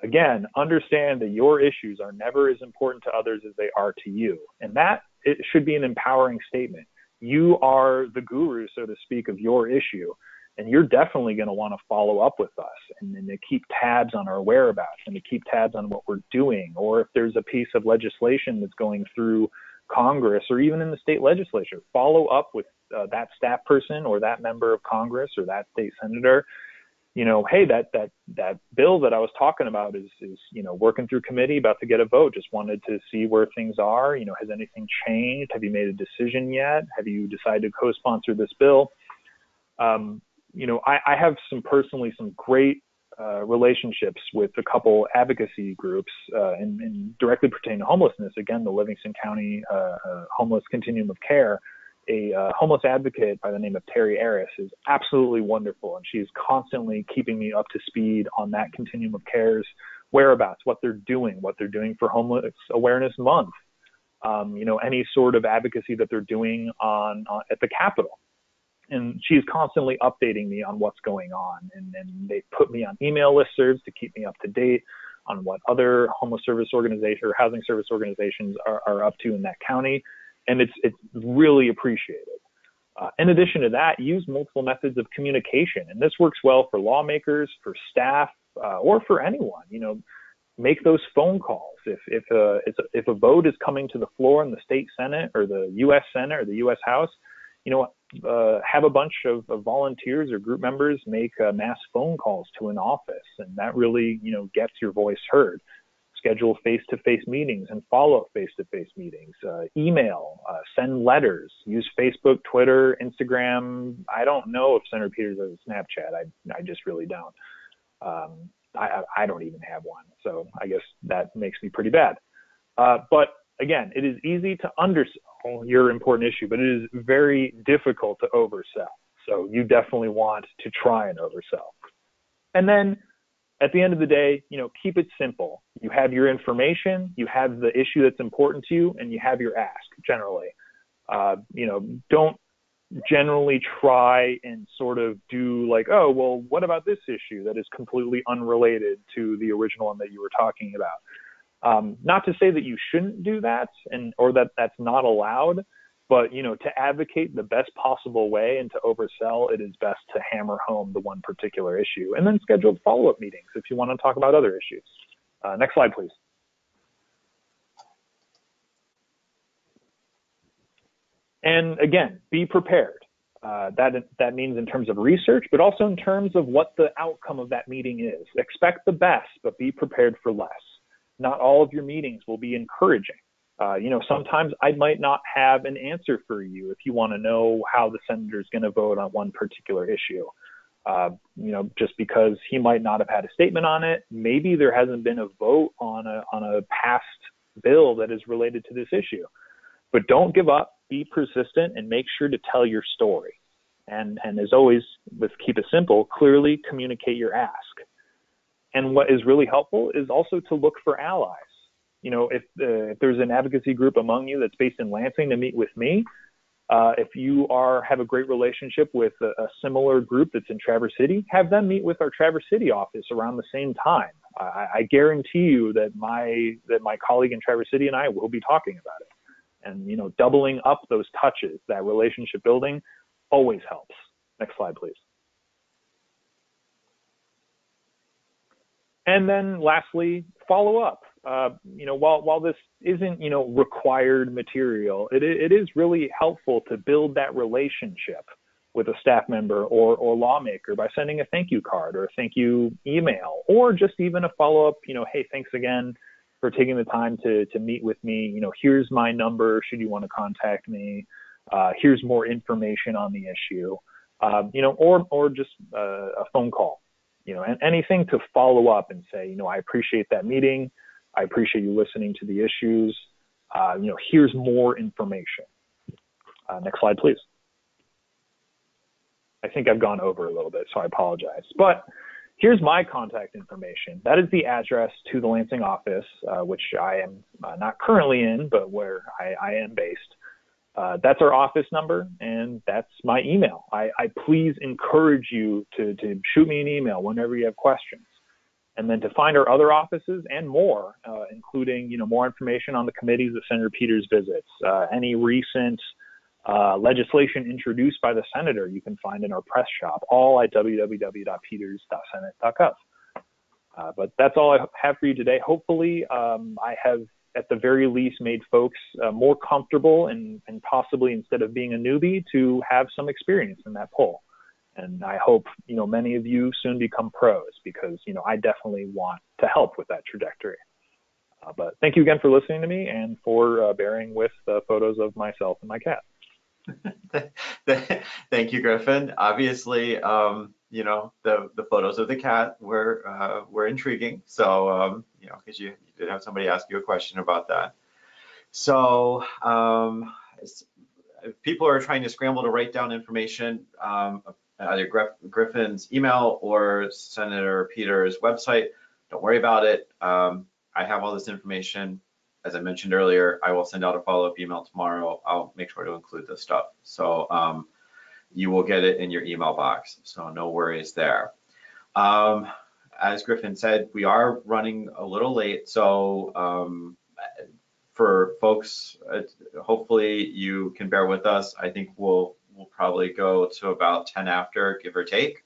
Again, understand that your issues are never as important to others as they are to you. And that it should be an empowering statement. You are the guru, so to speak, of your issue. And you're definitely going to want to follow up with us and to keep tabs on our whereabouts and to keep tabs on what we're doing. Or if there's a piece of legislation that's going through Congress or even in the state legislature, follow up with that staff person or that member of Congress or that state senator. Hey, that bill that I was talking about is working through committee, about to get a vote. Just wanted to see where things are. Has anything changed? Have you made a decision yet? Have you decided to co-sponsor this bill? I have some great relationships with a couple advocacy groups and directly pertaining to homelessness. Again, the Livingston County Homeless Continuum of Care. A homeless advocate by the name of Terry Aris is absolutely wonderful, and she's constantly keeping me up to speed on that continuum of care's whereabouts, what they're doing for Homeless Awareness Month, any sort of advocacy that they're doing at the Capitol. And she's constantly updating me on what's going on, and they put me on email listservs to keep me up to date on what other homeless service organizations or housing service organizations are up to in that county. And it's really appreciated. In addition to that, use multiple methods of communication. And this works well for lawmakers, for staff, or for anyone. Make those phone calls. If a vote is coming to the floor in the state Senate or the U.S. Senate or the U.S. House, have a bunch of volunteers or group members make mass phone calls to an office. And that really, gets your voice heard. Schedule face-to-face meetings and follow-up face-to-face meetings, email, send letters, use Facebook, Twitter, Instagram. I don't know if Senator Peters has a Snapchat. I just really don't. I don't even have one. So I guess that makes me pretty bad. But again, it is easy to undersell your important issue, but it is very difficult to oversell. So you definitely want to try and oversell. And then at the end of the day, keep it simple. You have your information, you have the issue that's important to you, and you have your ask generally. Don't generally try and sort of do like, oh, well, what about this issue that is completely unrelated to the original one that you were talking about? Not to say that you shouldn't do that or that that's not allowed, but, to advocate the best possible way and to oversell, it is best to hammer home the one particular issue and then schedule follow-up meetings if you want to talk about other issues. Next slide, please. And again, be prepared. That means in terms of research, but also in terms of what the outcome of that meeting is. Expect the best, but be prepared for less. Not all of your meetings will be encouraging. Sometimes I might not have an answer for you if you want to know how the senator is going to vote on one particular issue. Just because he might not have had a statement on it. Maybe there hasn't been a vote on a passed bill that is related to this issue. But don't give up, be persistent, and make sure to tell your story. And as always, with Keep It Simple, clearly communicate your ask. And what is really helpful is also to look for allies. If there's an advocacy group among you that's based in Lansing to meet with me, if you have a great relationship with a similar group that's in Traverse City, have them meet with our Traverse City office around the same time. I guarantee you that my colleague in Traverse City and I will be talking about it. And, doubling up those touches, that relationship building always helps. Next slide, please. And then lastly, follow up. While this isn't, required material, it is really helpful to build that relationship with a staff member or lawmaker by sending a thank you card or a thank you email, or just even a follow-up, hey, thanks again for taking the time to meet with me. You know, here's my number should you want to contact me. Here's more information on the issue. You know, or just a phone call. You know, and anything to follow up and say, you know, I appreciate that meeting. I appreciate you listening to the issues. You know, here's more information. Next slide, please. I think I've gone over a little bit, so I apologize. But here's my contact information. That is the address to the Lansing office, which I am not currently in, but where I am based. That's our office number, and that's my email. I please encourage you to shoot me an email whenever you have questions. And then to find our other offices and more, including, you know, more information on the committees that Senator Peters visits, any recent legislation introduced by the senator you can find in our press shop, all at www.peters.senate.gov. But that's all I have for you today. Hopefully, I have, at the very least, made folks more comfortable and possibly, instead of being a newbie, to have some experience in that poll. And I hope, you know, many of you soon become pros, because, you know, I definitely want to help with that trajectory. But thank you again for listening to me and for bearing with the photos of myself and my cat.
Thank you, Griffin. Obviously, you know, the photos of the cat were intriguing. So, you know, because you did have somebody ask you a question about that. So, if people are trying to scramble to write down information, either Griffin's email or Senator Peters' website, don't worry about it. I have all this information. As I mentioned earlier, I will send out a follow-up email tomorrow. I'll make sure to include this stuff. So you will get it in your email box. So no worries there. As Griffin said, we are running a little late. So for folks, hopefully you can bear with us. I think we'll probably go to about 10 after, give or take,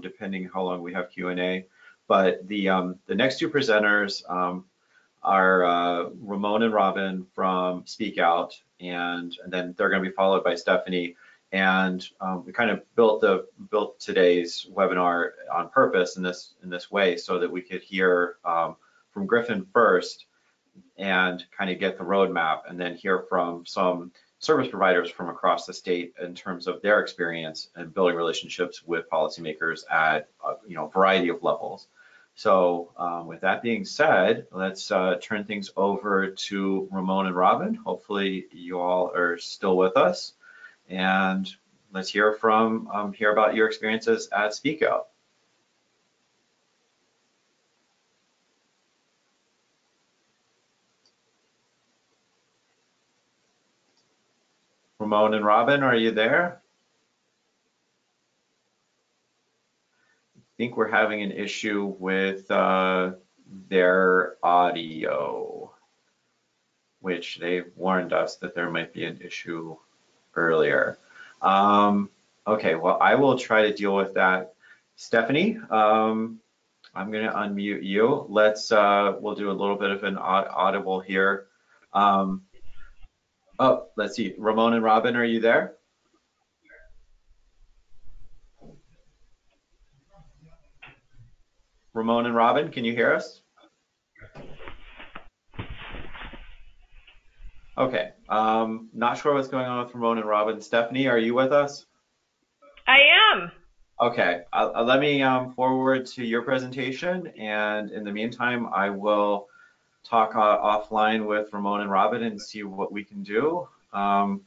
depending how long we have Q&A. But the next two presenters are Ramon and Robin from Speak Out, and then they're going to be followed by Stephanie. And we kind of built today's webinar on purpose in this way, so that we could hear from Griffin first and kind of get the roadmap, and then hear from some service providers from across the state in terms of their experience and building relationships with policymakers at you know, a variety of levels. So with that being said, let's turn things over to Ramon and Robin. Hopefully you all are still with us, and let's hear about your experiences at Speak Out. Ramon and Robin, are you there? I think we're having an issue with their audio, which they warned us that there might be an issue earlier. Okay, well, I will try to deal with that. Stephanie, I'm going to unmute you. We'll do a little bit of an audible here. Oh, let's see. Ramon and Robin, are you there? Ramon and Robin, can you hear us? Okay, not sure what's going on with Ramon and Robin. Stephanie, are you with us?
I am.
Okay, let me forward to your presentation, and in the meantime, I will talk offline with Ramon and Robin and see what we can do. Oh,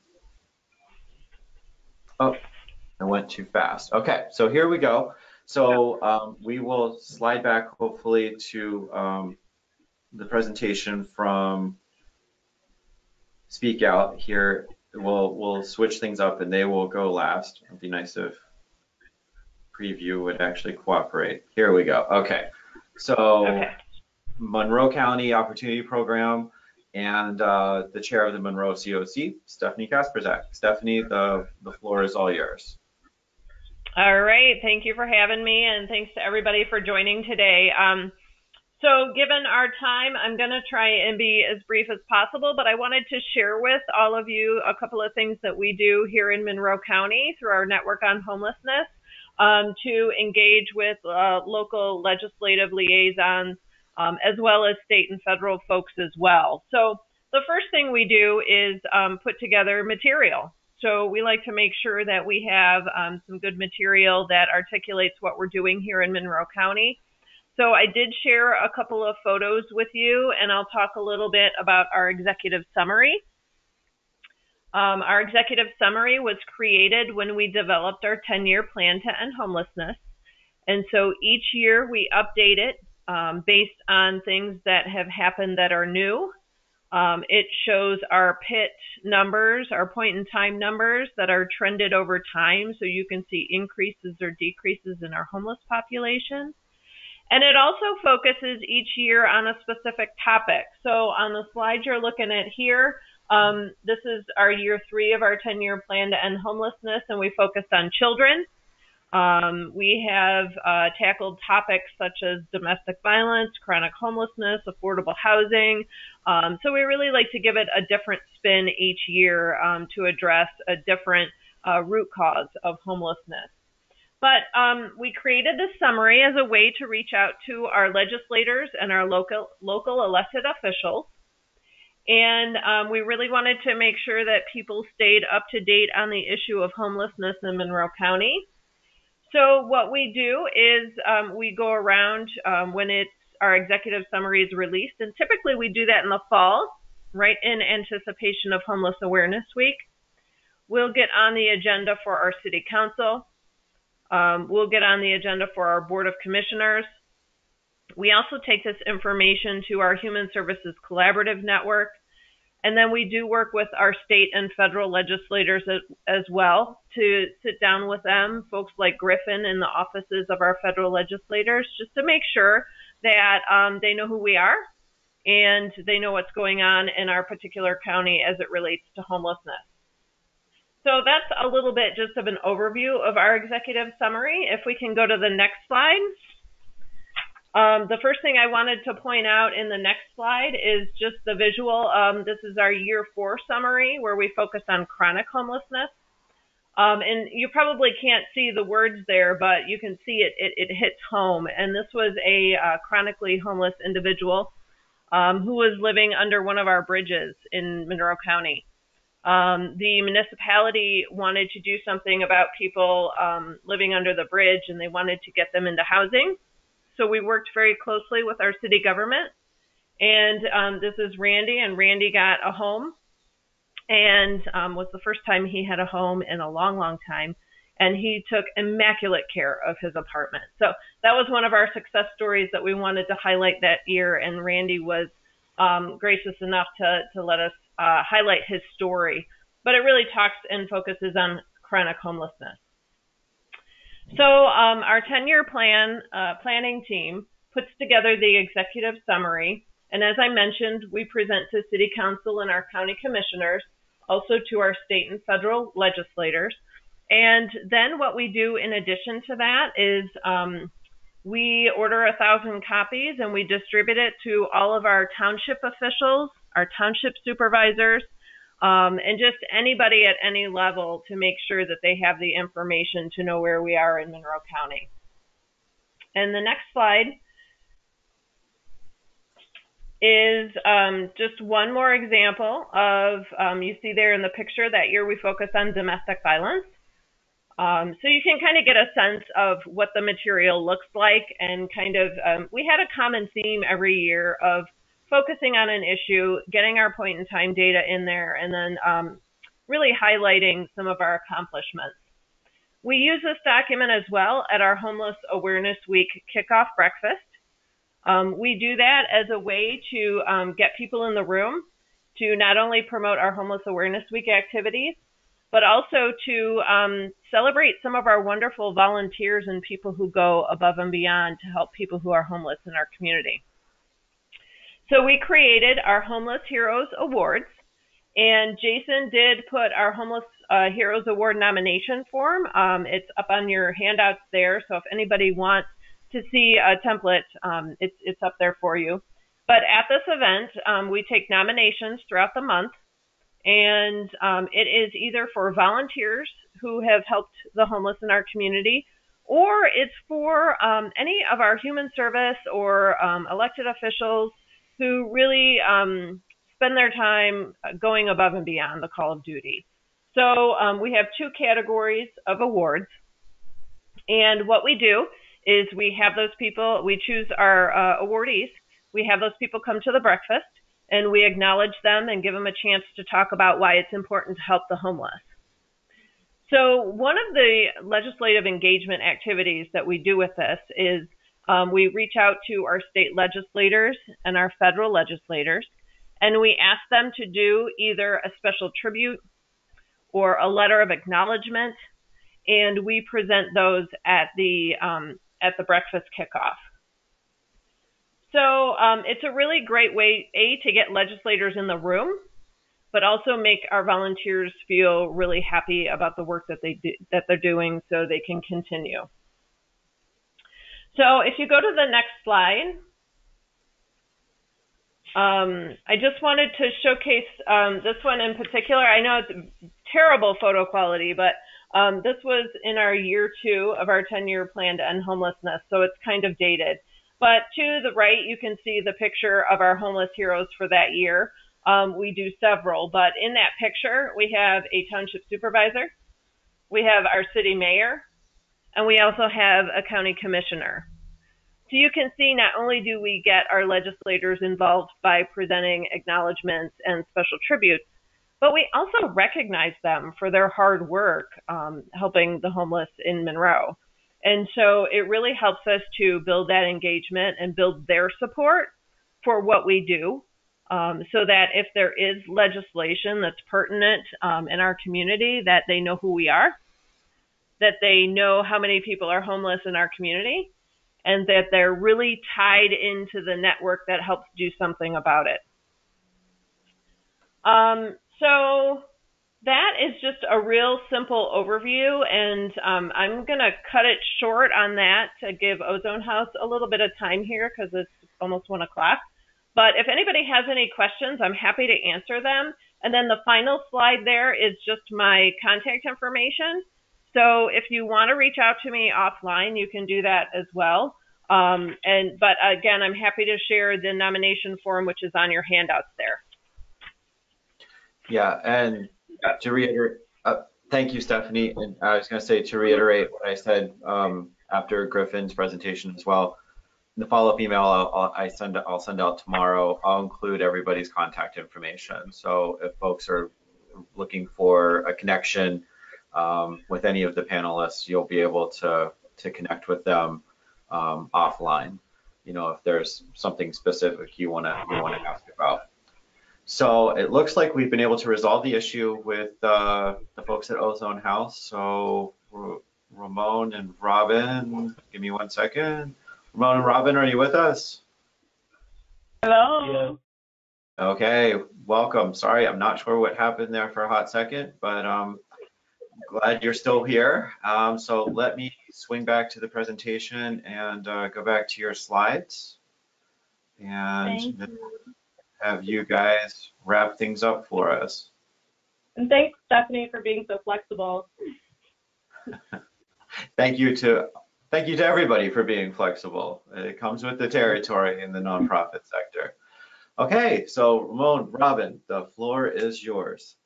I went too fast. Okay, so here we go. So we will slide back hopefully to the presentation from Speak Out here. We'll switch things up and they will go last. It'd be nice if preview would actually cooperate. Here we go. Okay, so Monroe County Opportunity Program and the chair of the Monroe COC, Stephanie Kasperzak. Stephanie, the floor is all yours.
All right, thank you for having me, and thanks to everybody for joining today. So given our time, I'm going to try and be as brief as possible, but I wanted to share with all of you a couple of things that we do here in Monroe County through our Network on Homelessness to engage with local legislative liaisons as well as state and federal folks as well. So the first thing we do is put together material. So we like to make sure that we have some good material that articulates what we're doing here in Monroe County. So I did share a couple of photos with you, and I'll talk a little bit about our executive summary. Our executive summary was created when we developed our 10-year plan to end homelessness. And so each year we update it based on things that have happened that are new. It shows our PIT numbers, our point in time numbers that are trended over time, so you can see increases or decreases in our homeless population. And it also focuses each year on a specific topic. So on the slide you're looking at here, this is our year 3 of our 10-year plan to end homelessness, and we focused on children. We have tackled topics such as domestic violence, chronic homelessness, affordable housing. So we really like to give it a different spin each year to address a different root cause of homelessness. But we created this summary as a way to reach out to our legislators and our local elected officials. And we really wanted to make sure that people stayed up to date on the issue of homelessness in Monroe County. So what we do is we go around when our executive summary is released, and typically we do that in the fall, right in anticipation of Homeless Awareness Week. We'll get on the agenda for our city council. We'll get on the agenda for our Board of Commissioners. We also take this information to our Human Services Collaborative Network. And then we do work with our state and federal legislators as well to sit down with them, folks like Griffin in the offices of our federal legislators, just to make sure that they know who we are and they know what's going on in our particular county as it relates to homelessness. So that's a little bit just of an overview of our executive summary. If we can go to the next slide. The first thing I wanted to point out in the next slide is just the visual. This is our year 4 summary where we focus on chronic homelessness. And you probably can't see the words there, but you can see it hits home. And this was a chronically homeless individual who was living under one of our bridges in Monroe County. The municipality wanted to do something about people living under the bridge, and they wanted to get them into housing. So we worked very closely with our city government, and this is Randy, and Randy got a home, and was the first time he had a home in a long, long time, and he took immaculate care of his apartment. So that was one of our success stories that we wanted to highlight that year, and Randy was gracious enough to let us highlight his story. But it really talks and focuses on chronic homelessness. So our 10-year planning team puts together the executive summary, and as I mentioned, we present to City Council and our county commissioners, also to our state and federal legislators. And then what we do in addition to that is we order 1,000 copies and we distribute it to all of our township officials, our township supervisors, and just anybody at any level to make sure that they have the information to know where we are in Monroe County. And the next slide is just one more example of, you see there in the picture that year we focus on domestic violence. So you can kind of get a sense of what the material looks like, and kind of, we had a common theme every year of focusing on an issue, getting our point in time data in there, and then really highlighting some of our accomplishments. We use this document as well at our Homeless Awareness Week kickoff breakfast. We do that as a way to get people in the room to not only promote our Homeless Awareness Week activities, but also to celebrate some of our wonderful volunteers and people who go above and beyond to help people who are homeless in our community. So we created our Homeless Heroes Awards, and Jason did put our Homeless Heroes Award nomination form. It's up on your handouts there, so if anybody wants to see a template, it's up there for you. But at this event, we take nominations throughout the month, and it is either for volunteers who have helped the homeless in our community, or it's for any of our human service or elected officials who really spend their time going above and beyond the call of duty. So we have two categories of awards. And what we do is we have those people, we choose our awardees, we have those people come to the breakfast, and we acknowledge them and give them a chance to talk about why it's important to help the homeless. So one of the legislative engagement activities that we do with this is we reach out to our state legislators and our federal legislators, and we ask them to do either a special tribute or a letter of acknowledgement, and we present those at the breakfast kickoff. So it's a really great way, to get legislators in the room, but also make our volunteers feel really happy about the work that they're doing, so they can continue. So if you go to the next slide, I just wanted to showcase this one in particular. I know it's terrible photo quality, but this was in our year 2 of our 10-year plan to end homelessness, so it's kind of dated. But to the right, you can see the picture of our homeless heroes for that year. We do several, but in that picture, we have a township supervisor, we have our city mayor, and we also have a county commissioner. So you can see not only do we get our legislators involved by presenting acknowledgments and special tributes, but we also recognize them for their hard work helping the homeless in Monroe. And so it really helps us to build that engagement and build their support for what we do, so that if there is legislation that's pertinent in our community, that they know who we are, that they know how many people are homeless in our community, and that they're really tied into the network that helps do something about it. So that is just a real simple overview, and I'm going to cut it short on that to give Ozone House a little bit of time here because it's almost 1 o'clock. But if anybody has any questions, I'm happy to answer them. And then the final slide there is just my contact information. So if you want to reach out to me offline, you can do that as well. But again, I'm happy to share the nomination form, which is on your handouts there.
Yeah, and to reiterate, thank you, Stephanie. And I was going to say, to reiterate what I said after Griffin's presentation as well, the follow-up email I'll send out tomorrow, I'll include everybody's contact information. So if folks are looking for a connection with any of the panelists, you'll be able to connect with them offline. You know, if there's something specific you want to ask about. So it looks like we've been able to resolve the issue with the folks at Ozone House. So Ramon and Robin, give me 1 second. Ramon and Robin, are you with us?
Hello.
Yeah. Okay, welcome. Sorry, I'm not sure what happened there for a hot second, but glad you're still here. So let me swing back to the presentation and go back to your slides and have you guys wrap things up for us.
And thanks, Stephanie, for being so flexible.
Thank you to everybody for being flexible. It comes with the territory in the nonprofit sector. Okay, so Ramon, Robin, the floor is yours.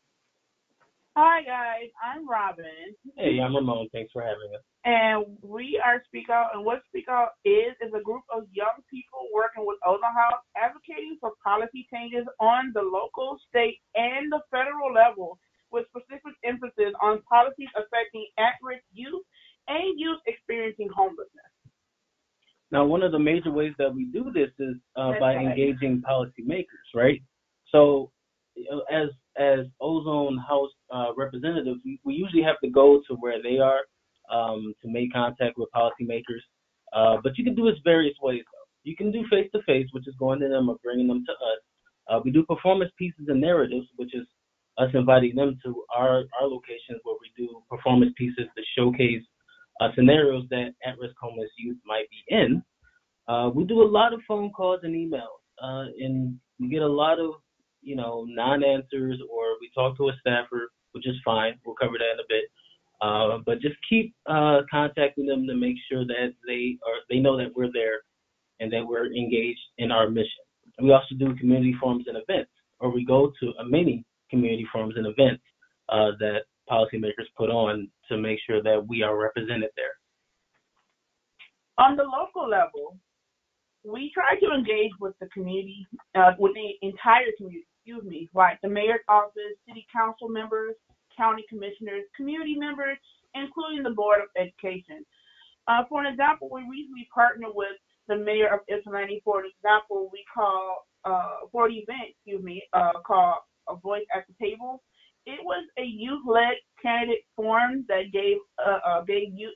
Hi guys, I'm Robin.
Hey, I'm Ramon. Thanks for having us.
And we are Speak Out, and what Speak Out is a group of young people working with Ozone House, advocating for policy changes on the local, state, and the federal level, with specific emphasis on policies affecting at-risk youth and youth experiencing homelessness.
Now, one of the major ways that we do this is by engaging policymakers, right? So, as Ozone House representatives, we usually have to go to where they are to make contact with policymakers. But you can do this various ways, though. You can do face-to-face, which is going to them or bringing them to us. We do performance pieces and narratives, which is us inviting them to our locations where we do performance pieces to showcase scenarios that at-risk homeless youth might be in. We do a lot of phone calls and emails, and we get a lot of non-answers, or we talk to a staffer, which is fine. We'll cover that in a bit. But just keep contacting them to make sure that they know that we're there and that we're engaged in our mission. We also do community forums and events, or we go to many community forums and events that policymakers put on to make sure that we are represented there.
On the local level, we try to engage with the community, with the entire community, like the mayor's office, city council members, county commissioners, community members, including the Board of Education. For an example, we recently partnered with the mayor of Ypsilanti for an example for an event, called A Voice at the Table. It was a youth-led candidate forum that gave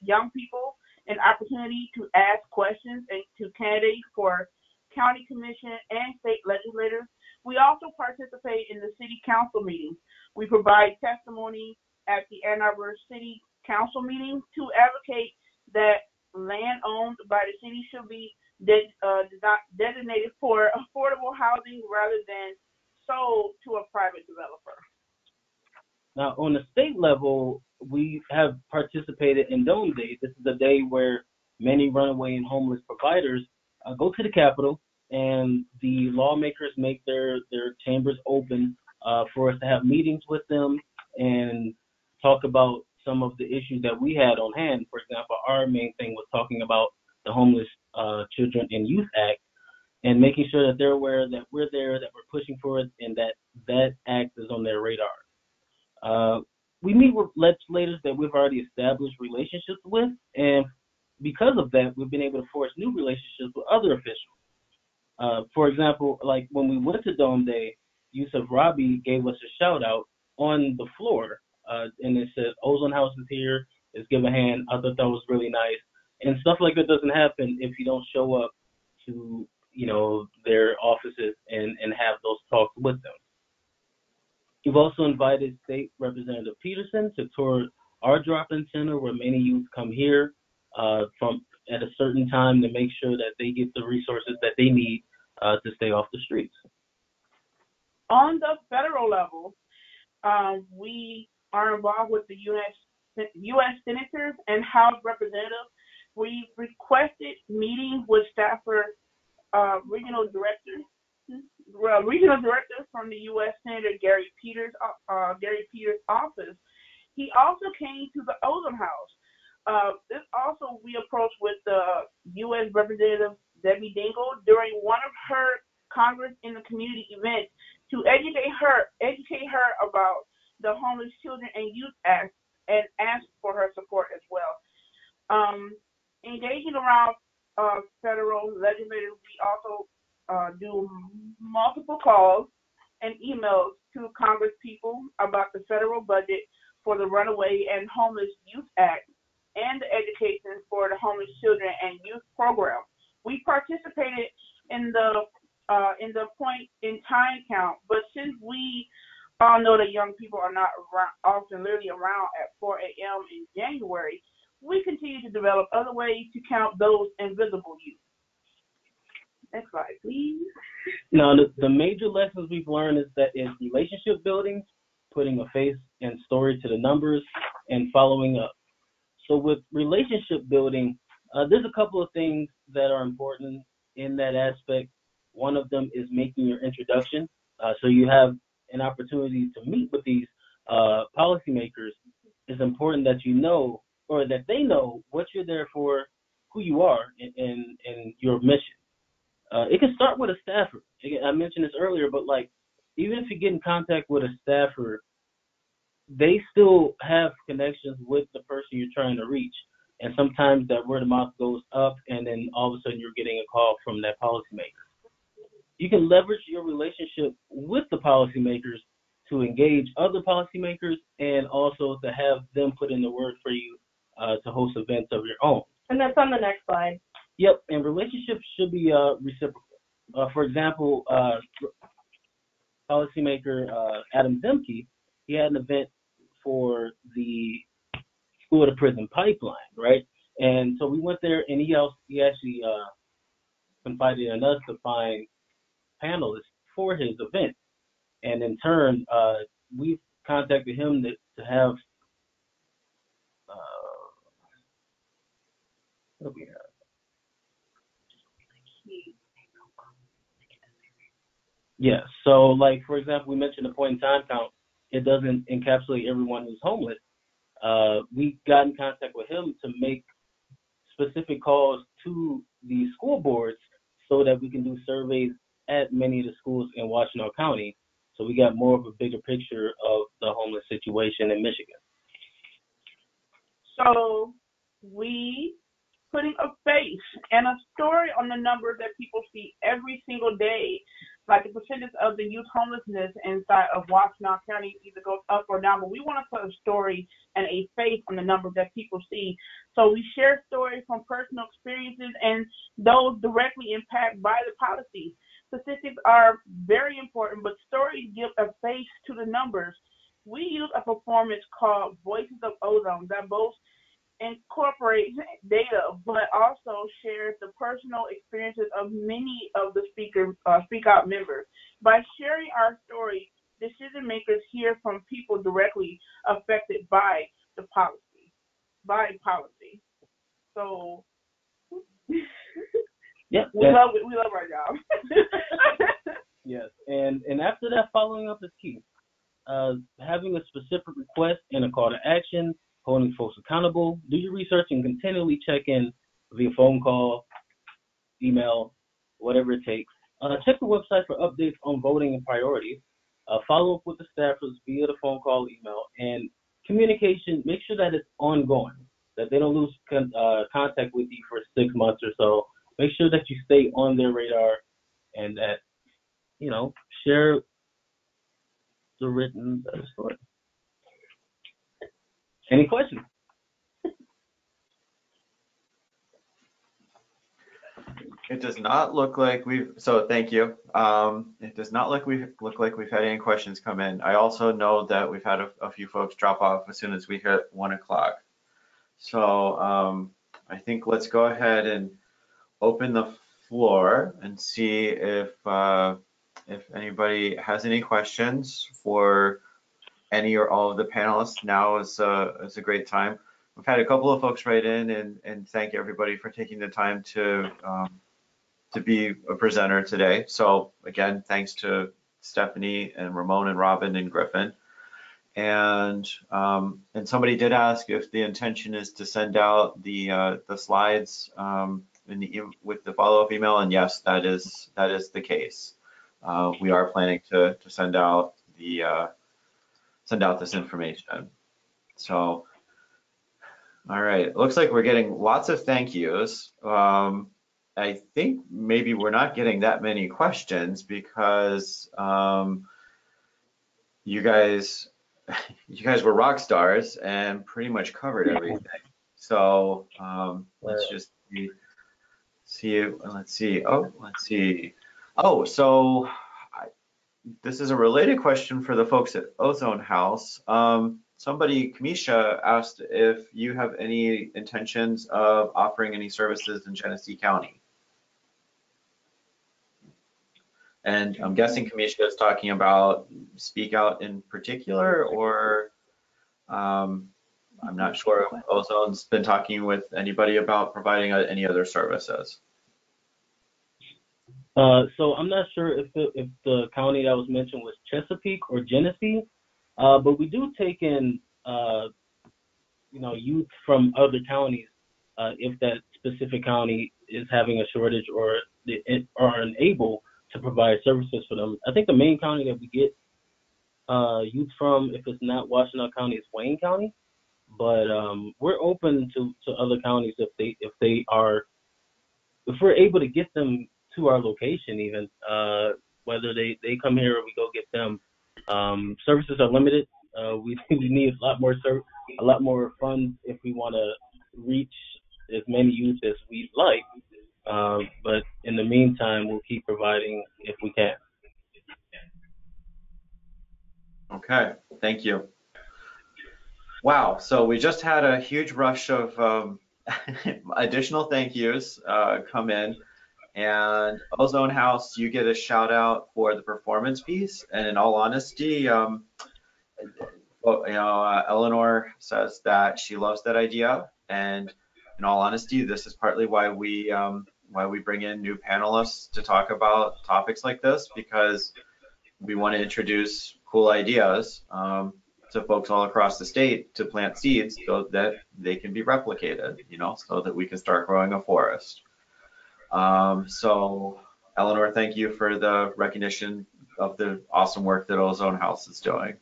young people an opportunity to ask questions and to candidates for county commission and state legislators. We also participate in the city council meetings. We provide testimony at the Ann Arbor City Council meeting to advocate that land owned by the city should be designated for affordable housing rather than sold to a private developer.
Now, on the state level, we have participated in Dome Day. This is a day where many runaway and homeless providers go to the Capitol, and the lawmakers make their chambers open for us to have meetings with them and talk about some of the issues that we had on hand. For example, our main thing was talking about the Homeless Children and Youth Act and making sure that they're aware that we're there, that we're pushing for it, and that act is on their radar. We meet with legislators that we've already established relationships with, and because of that, we've been able to forge new relationships with other officials. For example, like when we went to Dome Day, Yusuf Rabi gave us a shout out on the floor, and it said, Ozone House is here, let's give a hand. I thought that was really nice. And stuff like that doesn't happen if you don't show up to, their offices and have those talks with them. We've also invited State Representative Peterson to tour our drop-in center where many youth come here from at a certain time to make sure that they get the resources that they need to stay off the streets.
On the federal level, we are involved with the U.S. senators and House representatives. We requested meetings with Stafford regional directors from the U.S. Senator Gary Peters' office. He also came to the Ozone House. We approached with the U.S. Representative Debbie Dingell during one of her Congress in the Community events to educate her about the Homeless Children and Youth Act and ask for her support as well. Engaging around federal legislators, we also do multiple calls and emails to Congress people about the federal budget for the Runaway and Homeless Youth Act and the education for the Homeless Children and Youth Program. We participated in the point in time count, but since we all know that young people are not often literally around at 4 a.m. in January, we continue to develop other ways to count those invisible youth. Next slide, please.
Now, the major lessons we've learned is that in relationship building, putting a face and story to the numbers, and following up. So with relationship building, there's a couple of things that are important in that aspect. One of them is making your introduction. So you have an opportunity to meet with these policymakers. It's important that you know, or that they know what you're there for, who you are, and your mission. It can start with a staffer. I mentioned this earlier, but even if you get in contact with a staffer, they still have connections with the person you're trying to reach. And sometimes that word of mouth goes up, and then all of a sudden you're getting a call from that policymaker. You can leverage your relationship with the policymakers to engage other policymakers and also to have them put in the word for you to host events of your own.
And that's on the next slide.
Yep, and relationships should be reciprocal. For example, policymaker Adam Zemke, he had an event for the school to prison pipeline, right? And so we went there, and he actually confided in us to find panelists for his event. And in turn, we've contacted him to have What do we have? Yeah. So, like for example, we mentioned the point in time count. It doesn't encapsulate everyone who's homeless. We got in contact with him to make specific calls to the school boards so that we can do surveys at many of the schools in Washtenaw County. So we got more of a bigger picture of the homeless situation in Michigan.
So we putting a face and a story on the numbers that people see every single day, like the percentage of the youth homelessness inside of Washtenaw County either goes up or down, but we want to put a story and a face on the numbers that people see. So we share stories from personal experiences and those directly impacted by the policy. Statistics are very important, but stories give a face to the numbers. We use a performance called Voices of Ozone that both incorporates data, but also shares the personal experiences of many of the Speak Out members. By sharing our story, decision makers hear from people directly affected by the policy, So,
yeah,
we love our job.
Yes, and after that, following up is key. Having a specific request and a call to action, holding folks accountable. Do your research and continually check in via phone call, email, whatever it takes. Check the website for updates on voting and priorities. Follow up with the staffers via the phone call, email, and communication. Make sure that it's ongoing, that they don't lose contact with you for 6 months or so. Make sure that you stay on their radar and that, share the written story. Any questions?
It does not look like so thank you. It does not look like we've had any questions come in. I also know that we've had a few folks drop off as soon as we hit 1 o'clock. So I think let's go ahead and open the floor and see if anybody has any questions for any or all of the panelists. Now is a great time. We've had a couple of folks write in and thank everybody for taking the time to be a presenter today. So again, thanks to Stephanie and Ramon and Robin and Griffin. And somebody did ask if the intention is to send out the slides with the follow-up email, and yes, that is the case. We are planning to send out this information. So, all right, it looks like we're getting lots of thank yous. I think maybe we're not getting that many questions because you guys were rock stars and pretty much covered everything. So let's just see. Let's see. Oh, so this is a related question for the folks at Ozone House. Somebody, Kamisha, asked if you have any intentions of offering any services in Genesee County. And I'm guessing Kamisha is talking about Speak Out in particular, or I'm not sure if Ozone's been talking with anybody about providing any other services.
So I'm not sure if the county that was mentioned was Chesapeake or Genesee, but we do take in youth from other counties if that specific county is having a shortage or are unable to provide services for them. I think the main county that we get youth from, if it's not Washtenaw County, is Wayne County. But we're open to other counties if we're able to get them to our location, even whether they come here or we go get them. Services are limited. We need a lot more funds if we want to reach as many youth as we'd like. But in the meantime, we'll keep providing if we can.
Okay, thank you. Wow, so we just had a huge rush of additional thank yous come in. And Ozone House, you get a shout out for the performance piece. And in all honesty, Eleanor says that she loves that idea. And in all honesty, this is partly why we bring in new panelists to talk about topics like this, because we want to introduce cool ideas to folks all across the state to plant seeds so that they can be replicated, so that we can start growing a forest. So Eleanor, thank you for the recognition of the awesome work that Ozone House is doing.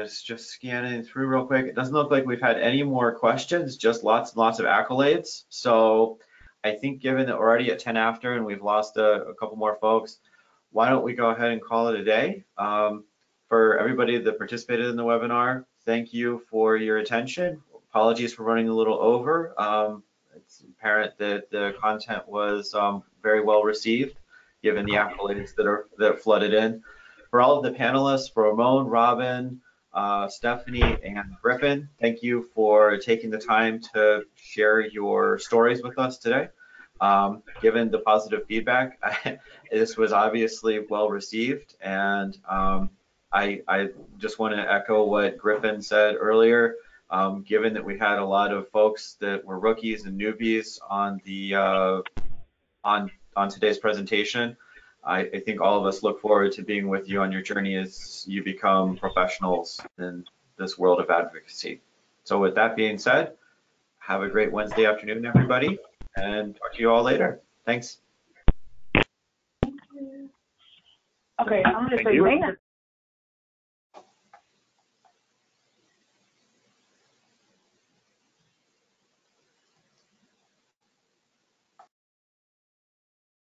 It's just scanning through real quick. It doesn't look like we've had any more questions, just lots and lots of accolades. So I think given that we're already at 10 after and we've lost a couple more folks, why don't we go ahead and call it a day? For everybody that participated in the webinar, thank you for your attention. Apologies for running a little over. It's apparent that the content was very well received, given the accolades that flooded in. For all of the panelists, for Ramon, Robin, Stephanie, and Griffin, thank you for taking the time to share your stories with us today. Given the positive feedback, this was obviously well received, and I just want to echo what Griffin said earlier. Given that we had a lot of folks that were rookies and newbies on the on today's presentation, I think all of us look forward to being with you on your journey as you become professionals in this world of advocacy. So with that being said, have a great Wednesday afternoon, everybody, and talk to you all later. Thanks.
Okay, I'm going to
Thank
say